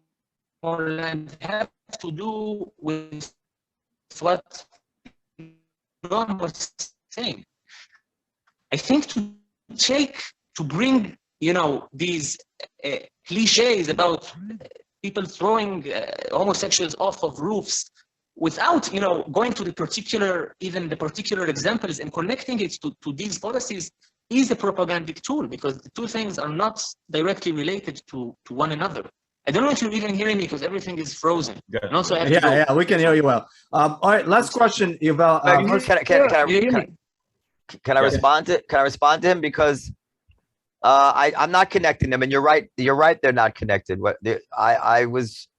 more land, have to do with what Ron was saying? I think to bring, you know, these cliches about people throwing homosexuals off of roofs without, you know, going to the particular examples and connecting it to these policies is a propagandic tool, because the two things are not directly related to one another. I don't know if you're even hearing me because everything is frozen. Yeah. And also I have to go. Yeah, we can hear you well. All right, last question, Yuval. Can I respond to him? Because I'm not connecting them, and you're right. They're not connected. I was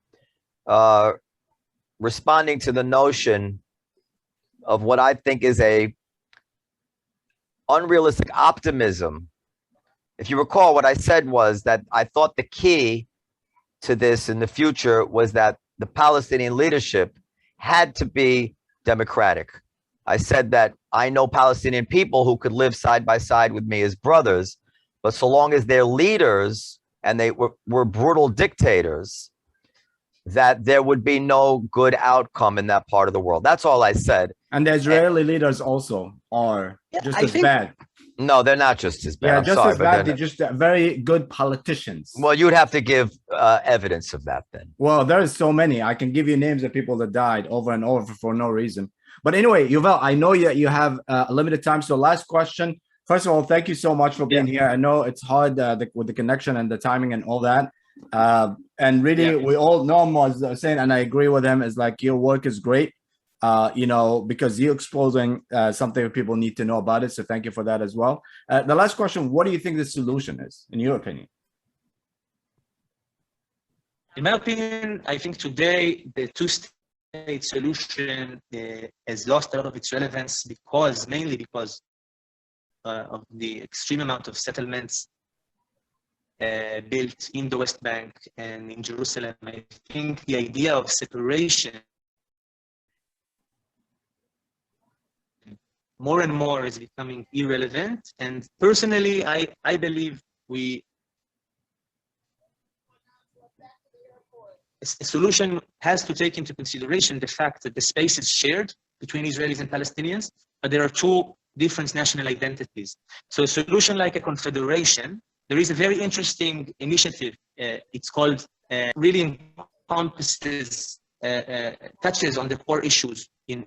responding to the notion of what I think is a unrealistic optimism. If you recall, what I said was that I thought the key to this in the future was that the Palestinian leadership had to be democratic. I said that I know Palestinian people who could live side by side with me as brothers, but so long as they're leaders and they were brutal dictators, that there would be no good outcome in that part of the world. That's all I said. And the Israeli leaders also are just as bad. No, they're not just as bad. Yeah, I'm just sorry, as bad. They're just very good politicians. Well, you'd have to give evidence of that then. Well, there is so many. I can give you names of people that died over and over for no reason. But anyway, Yuval, I know you have a limited time. So last question. First of all, thank you so much for being here. I know it's hard with the connection and the timing and all that. And really, we all know him was saying, and I agree with him, is like your work is great. You know, because you're exposing something that people need to know about it. So thank you for that as well. The last question, what do you think the solution is, in your opinion? In my opinion, I think today the two-state solution has lost a lot of its relevance mainly because of the extreme amount of settlements built in the West Bank and in Jerusalem. I think the idea of separation more and more is becoming irrelevant. And personally, I believe a solution has to take into consideration the fact that the space is shared between Israelis and Palestinians, but there are two different national identities. So a solution like a confederation, there is a very interesting initiative. It's called really encompasses, touches on the core issues in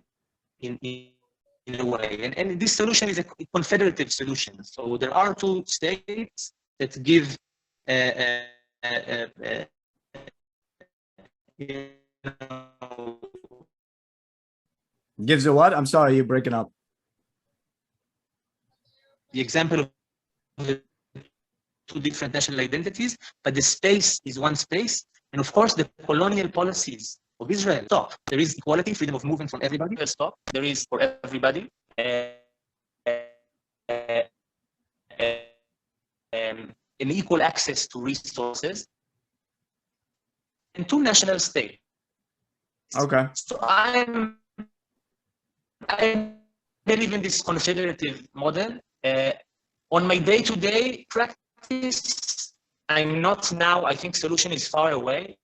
a way. And this solution is a confederative solution. So there are two states that give Gives you what? I'm sorry, you're breaking up. The example of the two different national identities, but the space is one space. And of course, the colonial policies of Israel stop. There is equality, freedom of movement from everybody. Stop. There is for everybody an equal access to resources, and two national states. Okay. So I believe in this confederative model. On my day-to-day practice, I'm not now. I think solution is far away.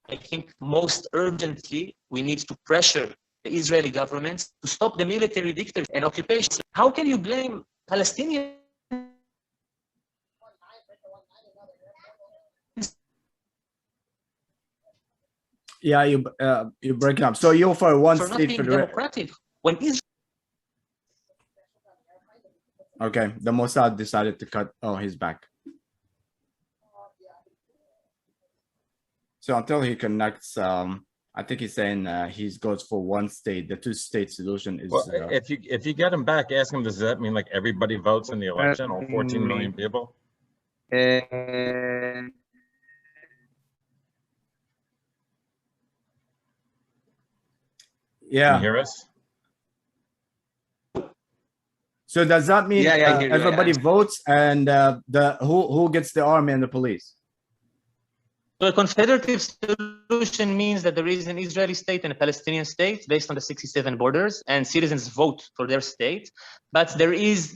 I think most urgently, we need to pressure the Israeli government to stop the military dictatorship and occupation. How can you blame Palestinians? Yeah, you're breaking up. So you're for one for not state being federation. democratic when Israel. Okay, the Mossad decided to cut. Oh, he's back. So until he connects, I think he's saying he goes for one state. The two-state solution is. Well, if you get him back, ask him, does that mean like everybody votes in the election, all 14 million people? Yeah. Can you hear us? So does that mean I hear you. everybody votes and who gets the army and the police? So a confederative solution means that there is an Israeli state and a Palestinian state based on the 67 borders, and citizens vote for their state. But there is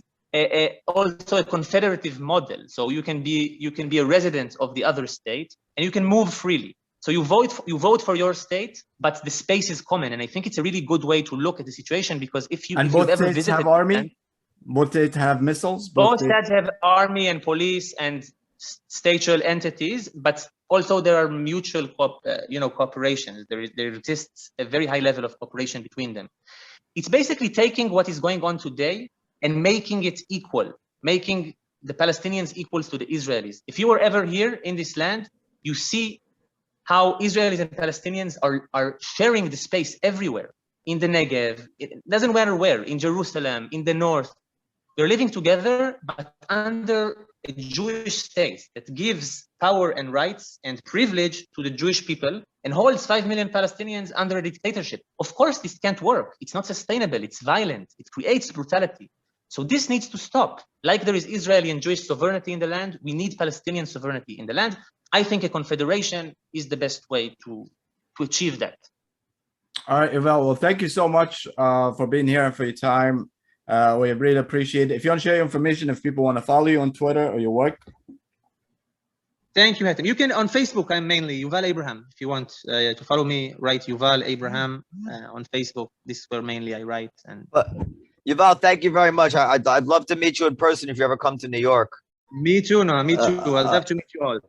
also a confederative model. So you can be a resident of the other state and you can move freely. So you vote for your state, but the space is common. And I think it's a really good way to look at the situation, because if you've ever visited, have army, both states have missiles. Both states have army and police and statal entities, but also there are mutual cooperations. There exists a very high level of cooperation between them. It's basically taking what is going on today and making it equal, making the Palestinians equals to the Israelis. If you were ever here in this land, you see how Israelis and Palestinians are sharing the space everywhere. In the Negev, it doesn't matter where, in Jerusalem, in the north. They're living together, but under a Jewish state that gives power and rights and privilege to the Jewish people and holds 5 million Palestinians under a dictatorship. Of course, this can't work. It's not sustainable. It's violent. It creates brutality. So this needs to stop. Like there is Israeli and Jewish sovereignty in the land, we need Palestinian sovereignty in the land. I think a confederation is the best way to achieve that. All right, Yuval. Well, thank you so much for being here and for your time. We really appreciate it. If you want to share your information, if people want to follow you on Twitter or your work. Thank you, Hatem. You can, on Facebook, I'm mainly Yuval Abraham. If you want to follow me, write Yuval Abraham on Facebook. This is where mainly I write. And Yuval, thank you very much. I'd love to meet you in person if you ever come to New York. Me too, no, me too. I'd love to meet you all.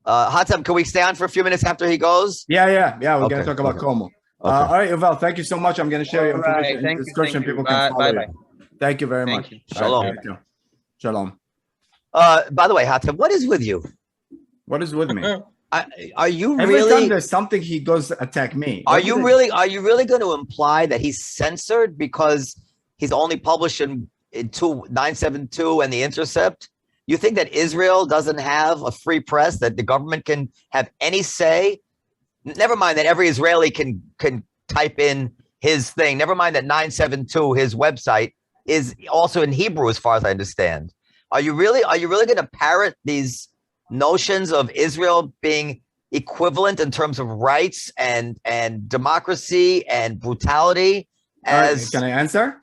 Hatem, can we stay on for a few minutes after he goes? Yeah. We're Okay. going to talk about Como. Okay. All right, Yuval, thank you so much. I'm going to share your information in the description. People can follow you. Thank you very much. Shalom. Thank you. Shalom. By the way, Hatem, what is with you? What is with me? Are you Every time really? there's something, he goes attack me. Are you really going to imply that he's censored because he's only published in 972 and the Intercept? You think that Israel doesn't have a free press, that the government can have any say? Never mind that every Israeli can type in his thing. Never mind that 972, his website, is also in Hebrew, as far as I understand. Are you really going to parrot these notions of Israel being equivalent in terms of rights and democracy and brutality? As Can I answer?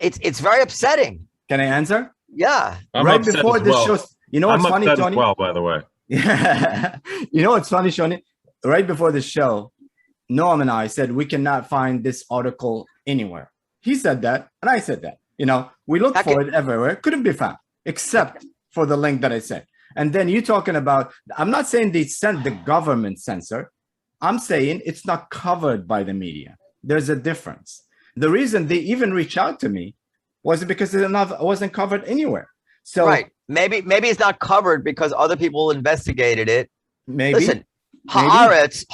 It's very upsetting. Can I answer? Yeah. I'm Right upset before as this well. show, you know what's I'm funny, upset Tony? as well, by the way. Yeah. You know what's funny, Shoni? Right before the show, Noam and I said we cannot find this article anywhere. He said that, and I said that. You know, we looked for it everywhere. Couldn't be found, except for the link that I said. And then you talking about, I'm not saying they sent the government censor. I'm saying it's not covered by the media. There's a difference. The reason they even reached out to me was because it wasn't covered anywhere. So right. Maybe it's not covered because other people investigated it. Maybe. Listen, Haaretz,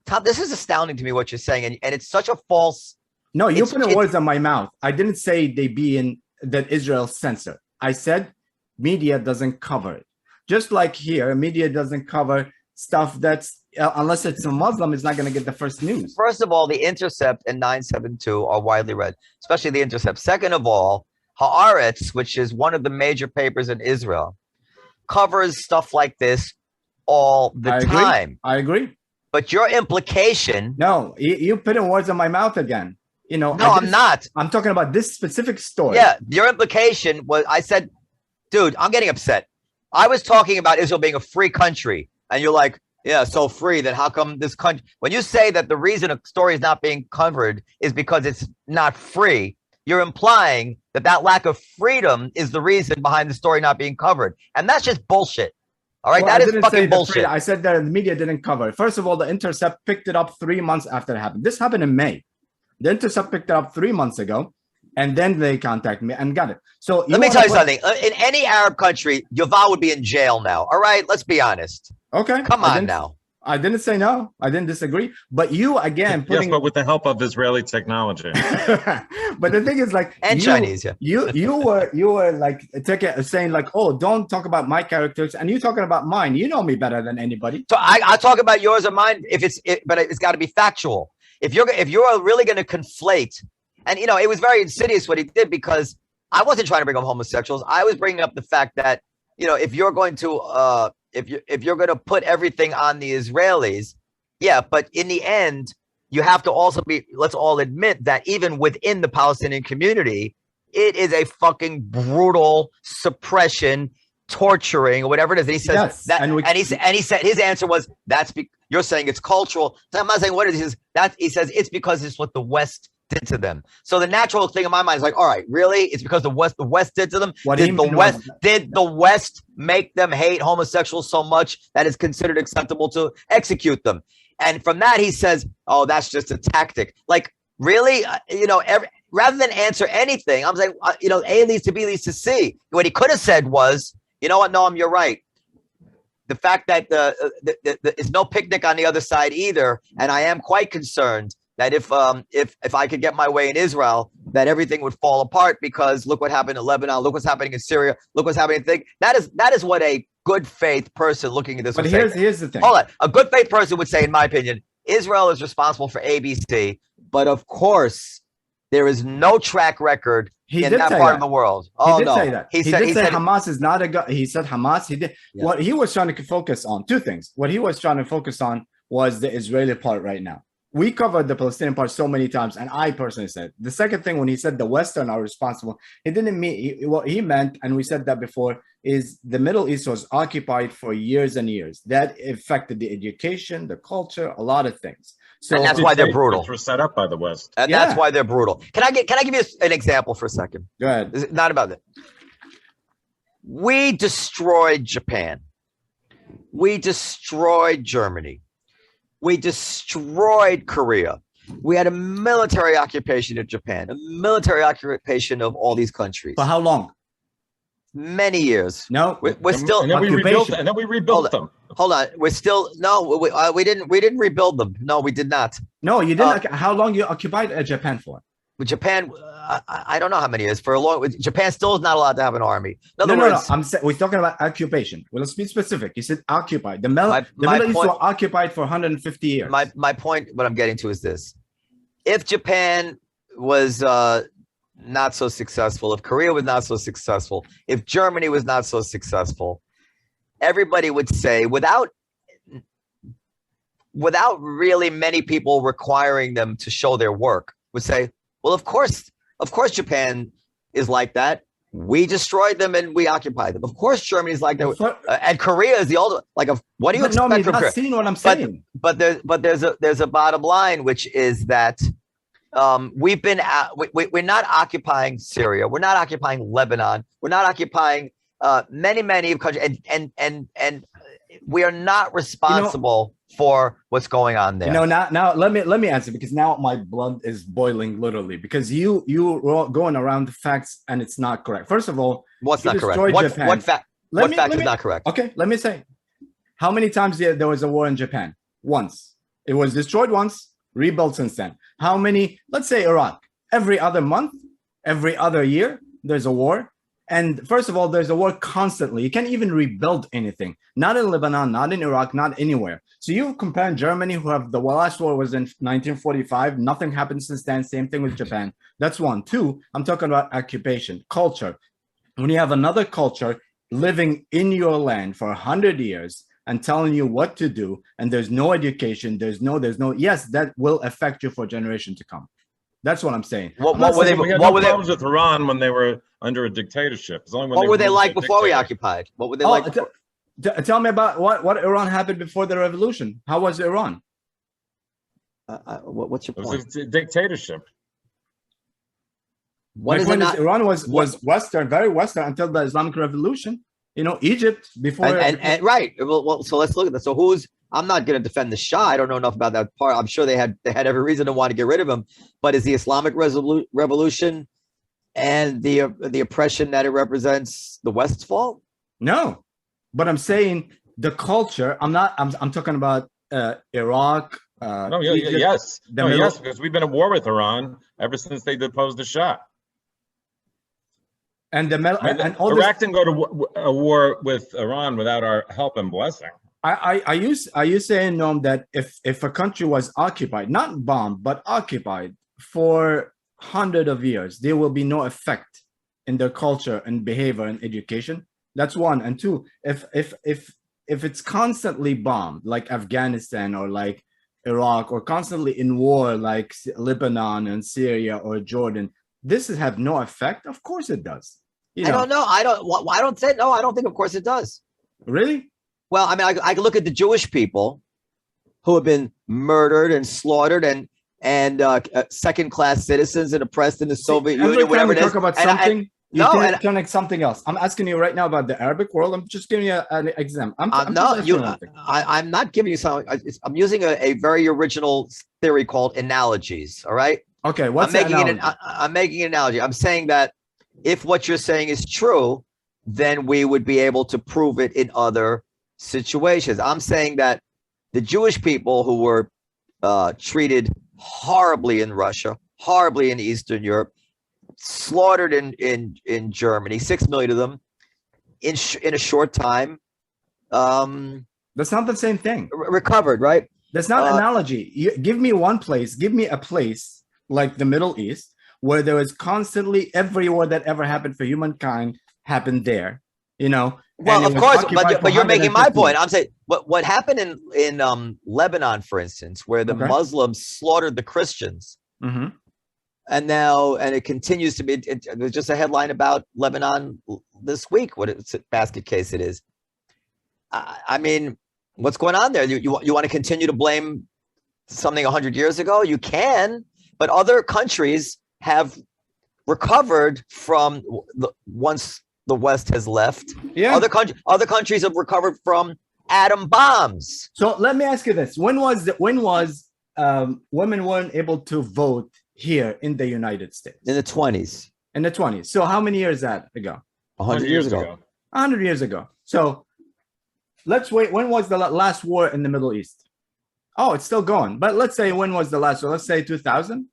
Tom, this is astounding to me what you're saying, and it's such a false. No, you're putting words on my mouth. I didn't say that Israel censored. I said media doesn't cover it. Just like here, media doesn't cover stuff that's, unless it's a Muslim, is not going to get the first news. First of all, the Intercept and 972 are widely read, especially the Intercept. Second of all, Haaretz, which is one of the major papers in Israel, covers stuff like this all the time. I agree. But your implication. No, you putting words in my mouth again. You know. No, I'm not. I'm talking about this specific story. Yeah, your implication was, I said, dude, I'm getting upset. I was talking about Israel being a free country, and you're like, yeah, so free, then how come this country? When you say that the reason a story is not being covered is because it's not free, you're implying that lack of freedom is the reason behind the story not being covered. And that's just bullshit. All right, well, that is fucking bullshit. I said that the media didn't cover it. First of all, the Intercept picked it up 3 months after it happened. This happened in May. The Intercept picked it up 3 months ago, and then they contacted me and got it. So let me tell you something. In any Arab country, Yuval would be in jail now. All right, let's be honest. Okay. Come on now. I didn't say no. I didn't disagree. But you again Yes, putting but with the help of Israeli technology. but the thing is like And Chinese, yeah. you were like saying like, oh, don't talk about my characters, and you talking about mine. You know me better than anybody. So I talk about yours or mine but it's got to be factual. If you're really going to conflate, and you know, it was very insidious what he did, because I wasn't trying to bring up homosexuals. I was bringing up the fact that, you know, if you're going to if you're going to put everything on the Israelis, yeah, but in the end, you have to also let's all admit that even within the Palestinian community, it is a fucking brutal suppression, torturing, or whatever it is. And he says Yes, that, and he said his answer was, you're saying it's cultural. So I'm not saying what it is. He says it's because it's what the West did to them. So the natural thing in my mind is like, all right, really? It's because the West did to them? Did the West make them hate homosexuals so much that it's considered acceptable to execute them? And from that, he says, oh, that's just a tactic. Like, really? You know, rather than answer anything, I'm saying, you know, A leads to B leads to C. What he could have said was, you know what, Noam, you're right. The fact that there's no picnic on the other side either, and I am quite concerned that if I could get my way in Israel, that everything would fall apart, because look what happened in Lebanon, look what's happening in Syria, look what's happening in that is what a good faith person looking at this But would here's say. the thing. Hold on. A good faith person would say, in my opinion, Israel is responsible for ABC, but of course there is no track record in that part of the world. Oh, he did no. say that. He did say Hamas is not a god. He said Hamas. He did. Yeah. What he was trying to focus on, two things. What he was trying to focus on was the Israeli part right now. We covered the Palestinian part so many times, and I personally said the second thing when he said the Western are responsible, he didn't mean what he meant, and we said that before, is the Middle East was occupied for years and years. That affected the education, the culture, a lot of things. So and that's why they're brutal. Which were set up by the West. And that's why they're brutal. Can I give you an example for a second? Go ahead. This is not about that. We destroyed Japan. We destroyed Germany. We destroyed Korea. We had a military occupation of Japan, a military occupation of all these countries. For how long? Many years. No, We're still. And then we rebuilt them. Hold on. We're still. No, we didn't rebuild them. No, we did not. No, you didn't. How long you occupied Japan for? With Japan, I don't know how many years. For a long, Japan still is not allowed to have an army. In other No. words, We're talking about occupation. Well, let's be specific. You said occupied. The Middle East were occupied for 150 years. My point, what I'm getting to is this: if Japan was not so successful, if Korea was not so successful, if Germany was not so successful, everybody would say, without really many people requiring them to show their work, would say, well, of course Japan is like that. We destroyed them and we occupied them. Of course, Germany's like that, and Korea is the old. Like, what do you expect from Korea? Seeing what I'm saying. But there's a bottom line, which is that we've been we're not occupying Syria. We're not occupying Lebanon. We're not occupying many countries, and we are not responsible for what's going on there. Now let me answer, because now my blood is boiling literally, because you were going around the facts and it's not correct. First of all, what's not correct? What fact is not correct? Okay, let me say, how many times there was a war in Japan? Once. It was destroyed once, rebuilt since then. How many? Let's say Iraq. Every other month, every other year, there's a war. And first of all, there's a war constantly. You can't even rebuild anything. Not in Lebanon, not in Iraq, not anywhere. So you compare Germany, who have the last war was in 1945. Nothing happened since then. Same thing with Japan. That's one. Two, I'm talking about occupation, culture. When you have another culture living in your land for 100 years and telling you what to do, and there's no education, there's no, yes, that will affect you for a generation to come. That's what I'm saying. What were problems with Iran when they were under a dictatorship? What were they like before we occupied? What were they like? Tell me about what Iran happened before the revolution. How was Iran? What's your point? It was a dictatorship. Iran was Western, very Western, until the Islamic Revolution. Egypt before. And right. Well, so let's look at this. So I'm not going to defend the Shah. I don't know enough about that part. I'm sure they had every reason to want to get rid of him. But is the Islamic Revolution and the oppression that it represents the West's fault? No, but I'm saying the culture. I'm talking about Iraq. No, Egypt, yes, the no, Middle- yes, because we've been at war with Iran ever since they deposed the Shah. and the Middle, I mean, and all Iraq this. didn't go to a war with Iran without our help and blessing. Are you saying, Noam, that if a country was occupied, not bombed, but occupied for hundreds of years, there will be no effect in their culture and behavior and education? That's one. And two, if it's constantly bombed, like Afghanistan or like Iraq, or constantly in war, like Lebanon and Syria or Jordan, this have no effect. Of course it does. You know, I don't know. I don't say no. I don't think, of course, it does. really. Well, I mean, I can look at the Jewish people who have been murdered and slaughtered and second-class citizens and oppressed in the Soviet Every Union, time whatever we it is. talk about And something, you no, can and- connect something else. I'm asking you right now about the Arabic world. I'm just giving you an example. I'm just no, asking one thing. I'm not giving you something. I'm using a very original theory called analogies. All right. Okay, what's I'm the making analogy? I'm making an analogy. I'm saying that if what you're saying is true, then we would be able to prove it in other situations. I'm saying that the Jewish people who were treated horribly in Russia, horribly in Eastern Europe, slaughtered in Germany, 6 million of them in a short time, That's not the same thing. recovered, right? That's not analogy. Give me one place. Give me a place like the Middle East where there was constantly every war that ever happened for humankind happened there. You know. Well, and of it was course, occupied for but you're making my 150 point. I'm saying what happened in Lebanon, for instance, where the Okay. Muslims slaughtered the Christians, Mhm. and it continues to be. There's just a headline about Lebanon this week. What it's a basket case it is. I mean, what's going on there? You want to continue to blame something 100 years ago? You can, but other countries have recovered from once the West has left. Yeah. Other countries have recovered from atom bombs. So let me ask you this: when was women weren't able to vote here in the United States? In the 20s, In the 20s. So how many years that ago? 100 years ago. 100 years ago. So let's wait. When was the last war in the Middle East? Oh, it's still going. But let's say when was the last? So let's say 2000.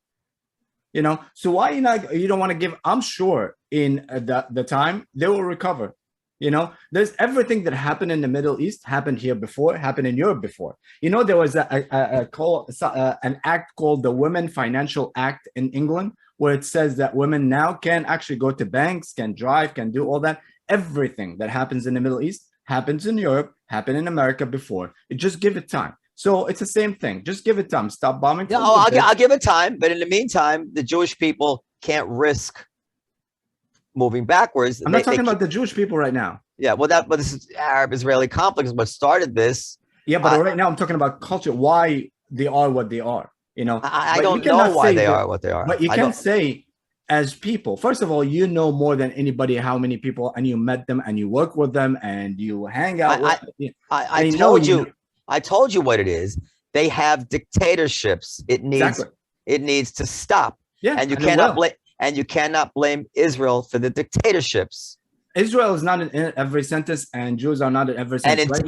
You know. So why you don't want to give? I'm sure in the time they will recover. You know, there's everything that happened in the Middle East happened here before, happened in Europe before. You know, there was an act called the Women Financial Act in England, where it says that women now can actually go to banks, can drive, can do all that. Everything that happens in the Middle East happens in Europe, happened in America before. Just give it time. So it's the same thing. Just give it time. Stop bombing. Yeah, I'll give it time. But in the meantime, the Jewish people can't risk moving backwards. I'm not talking about the Jewish people right now. Yeah, well, but this is Arab-Israeli conflict is what started this. Yeah, but right now I'm talking about culture. Why they are what they are. You know, I don't know why they are what they are. But you can say, as people, first of all, you know more than anybody how many people, and you met them, and you work with them, and you hang out with them. I told you. I told you what it is. They have dictatorships. It needs to stop. Yeah, and you cannot blame Israel for the dictatorships. Israel is not in every sentence, and Jews are not in every sentence.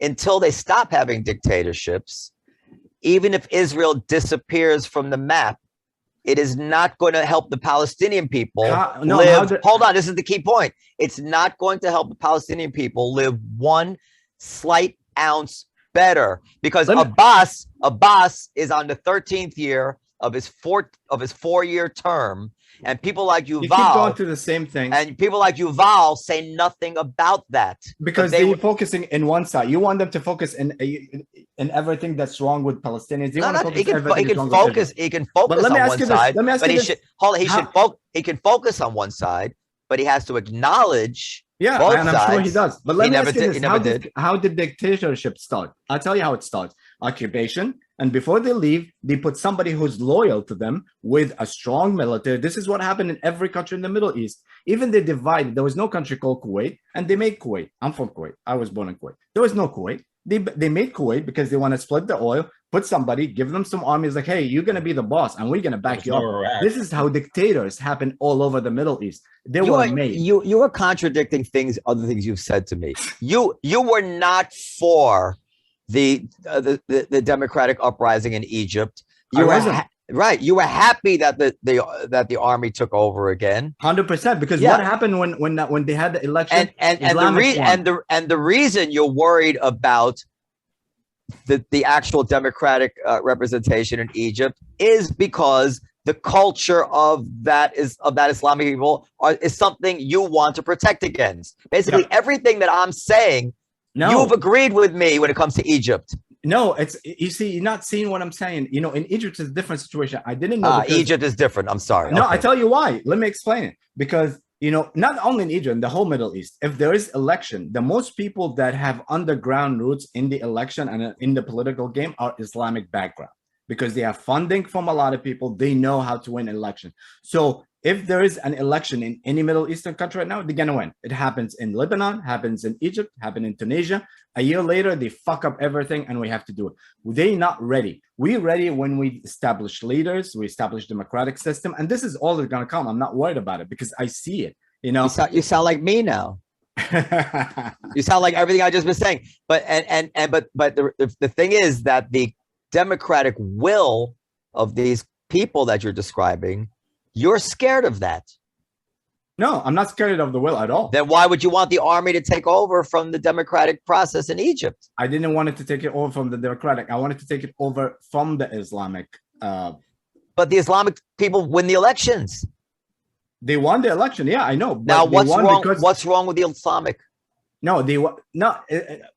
Until they stop having dictatorships, even if Israel disappears from the map, it is not going to help the Palestinian people live. Hold on, this is the key point. It's not going to help the Palestinian people live one slight ounce better, because Abbas is on the 13th year of his 4-year term, and people like Yuval keep going through the same thing, and people like Yuval say nothing about that because they're focusing in one side. You want them to focus in everything that's wrong with Palestinians. He can focus on one side, but he can focus on one side, but he has to acknowledge both and I'm sides. sure he does. But let me ask you this: he never did. How did dictatorship start? I'll tell you how it starts. Occupation, and before they leave, they put somebody who's loyal to them with a strong military. This is what happened in every country in the Middle East. Even they divided. There was no country called Kuwait, and they made Kuwait. I'm from Kuwait. I was born in Kuwait. There was no Kuwait. They made Kuwait because they want to split the oil, put somebody, give them some armies, like, hey, you're going to be the boss and we're going to back you up. This is how dictators happen all over the Middle East. They were made. You are contradicting other things you've said to me. You were not for the democratic uprising in Egypt. You were happy that the army took over again. 100%, because what happened when they had the election? And the reason you're worried about the actual democratic representation in Egypt is because the culture of that Islamic people is something you want to protect against. Basically, everything that I'm saying, you've agreed with me when it comes to Egypt. No, you see, you're not seeing what I'm saying. You know, in Egypt, it's a different situation. I didn't know. Egypt is different. I'm sorry. No, I tell you why. Let me explain it. Because, you know, not only in Egypt, in the whole Middle East, if there is election, the most people that have underground roots in the election and in the political game are Islamic background, because they have funding from a lot of people. They know how to win election. So if there is an election in any Middle Eastern country right now, they're going to win. It happens in Lebanon, happens in Egypt, happened in Tunisia. A year later, they fuck up everything and we have to do it. They're not ready. We're ready when we establish leaders, we establish democratic system. And this is all that's going to come. I'm not worried about it because I see it. You know, you sound like me now. You sound like everything I just been saying. But the thing is that the democratic will of these people that you're describing, you're scared of that. No, I'm not scared of the will at all. Then why would you want the army to take over from the democratic process in Egypt? I didn't want it to take it over from the democratic. I wanted to take it over from the Islamic. But the Islamic people win the elections. They won the election. Yeah, I know. Now, what's wrong? What's wrong with the Islamic? No,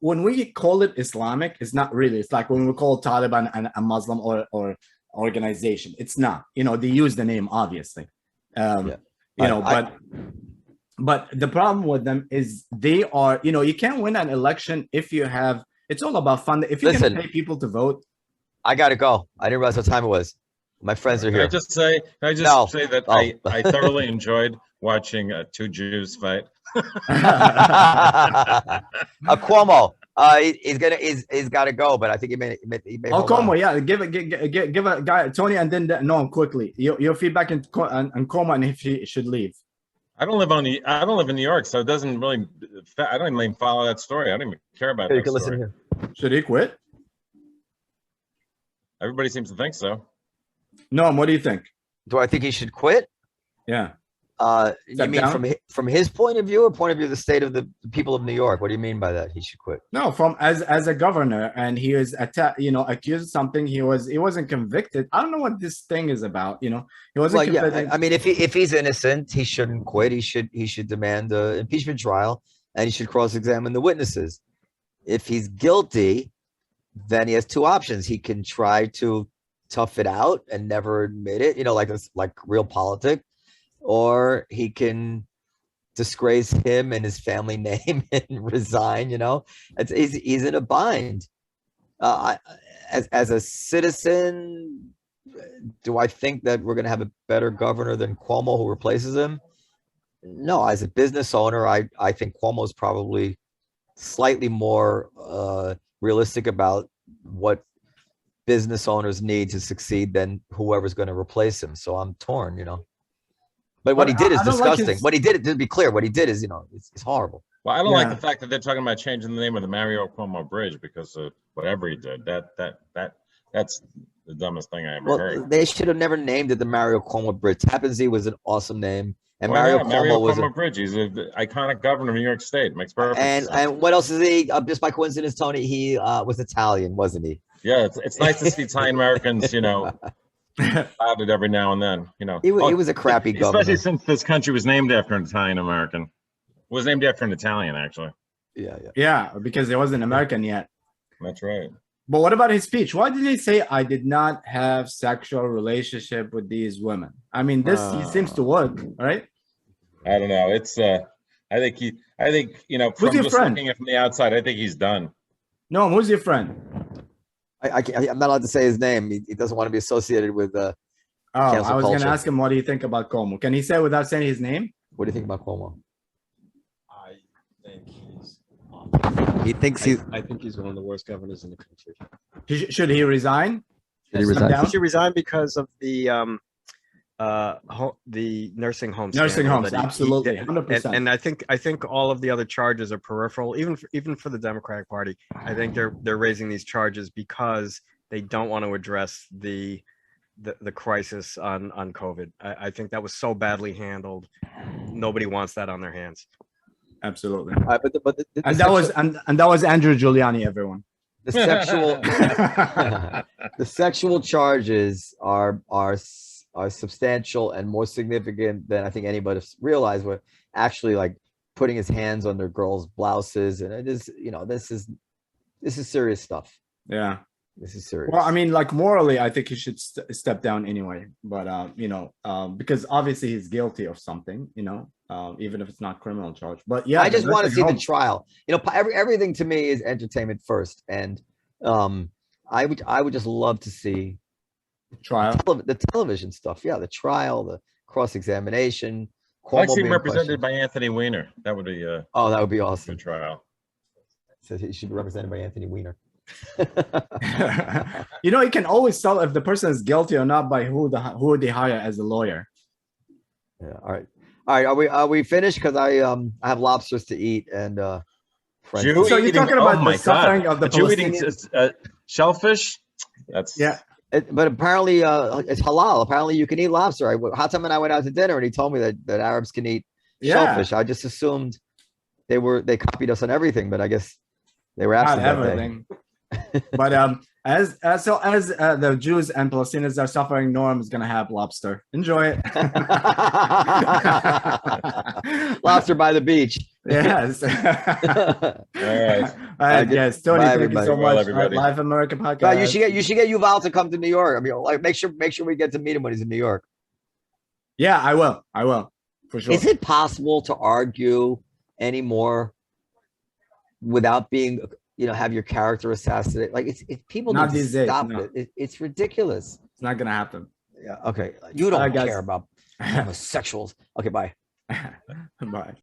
when we call it Islamic, it's not really. It's like when we call Taliban a Muslim or organization. It's not. You know, they use the name, obviously. You know, but the problem with them is they are, you know, you can't win an election if you have, it's all about funding. If you can pay people to vote. I got to go. I didn't realize what time it was. My friends are here. Can I just say that I thoroughly enjoyed watching two Jews fight. Cuomo, he's got to go, but I think he may. Cuomo, yeah, give a guy Tony and then Noam quickly. Your feedback on Cuomo and if he should leave. I don't live in New York, so it doesn't really. I don't even follow that story. I don't even care about that story. Here. Should he quit? Everybody seems to think so. Noam, what do you think? Do I think he should quit? Yeah. You mean from his point of view or point of view of the state of the people of New York? What do you mean by that? He should quit? No, from as a governor, and he was accused of something. He wasn't convicted. I don't know what this thing is about. You know, he wasn't convicted. Yeah, I mean, if he's innocent, he shouldn't quit. He should demand an impeachment trial, and he should cross-examine the witnesses. If he's guilty, then he has two options. He can try to tough it out and never admit it. You know, like real politics. Or he can disgrace him and his family name and resign. You know, he's in a bind. As a citizen, do I think that we're going to have a better governor than Cuomo who replaces him? No. As a business owner, I think Cuomo is probably slightly more realistic about what business owners need to succeed than whoever's going to replace him. So I'm torn. You know. But what he did is disgusting. What he did, to be clear, what he did is, you know, it's horrible. Well, I don't like the fact that they're talking about changing the name of the Mario Cuomo Bridge because of whatever he did. That's the dumbest thing I ever heard. They should have never named it the Mario Cuomo Bridge. Tappan Zee was an awesome name, and Mario Cuomo Bridge. He's an iconic governor of New York State. Makes perfect sense. And what else is he? Just by coincidence, Tony, he was Italian, wasn't he? Yeah, it's nice to see Italian Americans, you know. It every now and then, you know. He was a crappy governor. Especially since this country was named after an Italian American. It was named after an Italian, actually. Yeah, because there wasn't American yet. That's right. But what about his speech? Why did he say, I did not have sexual relationship with these women? I mean, this he seems to work, right? I don't know. It's I think you know, from just looking at from the outside, I think he's done. No, who's your friend? I'm not allowed to say his name. He doesn't want to be associated with I was going to ask him, what do you think about Cuomo? Can he say without saying his name? What do you think about Cuomo? I think he's He thinks he's. I think he's one of the worst governors in the country. Should he resign? Should he Step resign? down? He should resign because of the nursing home. Nursing scandal homes, that he absolutely, did. 100%. And I think all of the other charges are peripheral, even for the Democratic Party. I think they're raising these charges because they don't want to address the crisis on COVID. I think that was so badly handled. Nobody wants that on their hands. Absolutely. But And that was Andrew Giuliani, everyone. the sexual the sexual charges are substantial and more significant than I think anybody realized. Were actually like putting his hands on their girls' blouses, and it is, this is serious stuff. Yeah. This is serious. Well, I mean, like morally, I think he should step down anyway. But because obviously he's guilty of something, even if it's not criminal charge. But yeah, I just want to see the home. trial. Everything to me is entertainment first, and I would just love to see trial. the television stuff. Yeah, the trial, the cross-examination. I'd like to see Cuomo him being represented questioned. by Anthony Weiner. That would be a Oh, that would be awesome. good trial. So he should be represented by Anthony Weiner. You can always tell if the person is guilty or not by who they hire as a lawyer. Yeah. All right. Are we finished? Because I have lobsters to eat and friends. Jew So you're eating- talking oh about the my suffering God. of the A Jew eating Palestinians? shellfish? That's Yeah. But apparently it's halal. Apparently you can eat lobster. Hatem and I went out to dinner and he told me that Arabs can eat shellfish. I just assumed they copied us on everything, but I guess they were Not absent that day. everything. But as the Jews and Palestinians are suffering, Norm is gonna have lobster. Enjoy it. Lobster by the beach. Yes. all right. All right, yes. Tony, Bye, thank you everybody. so Well, much. everybody. Live America podcast. But you should get Yuval to come to New York. I mean, like make sure we get to meet him when he's in New York. Yeah, I will for sure. Is it possible to argue anymore without being, have your character assassinated? Like it's people Not need to these days, stop no. it. It's ridiculous. It's not gonna happen. Yeah. Okay. You don't All right, guys. care about homosexuals. Okay. Bye. Bye.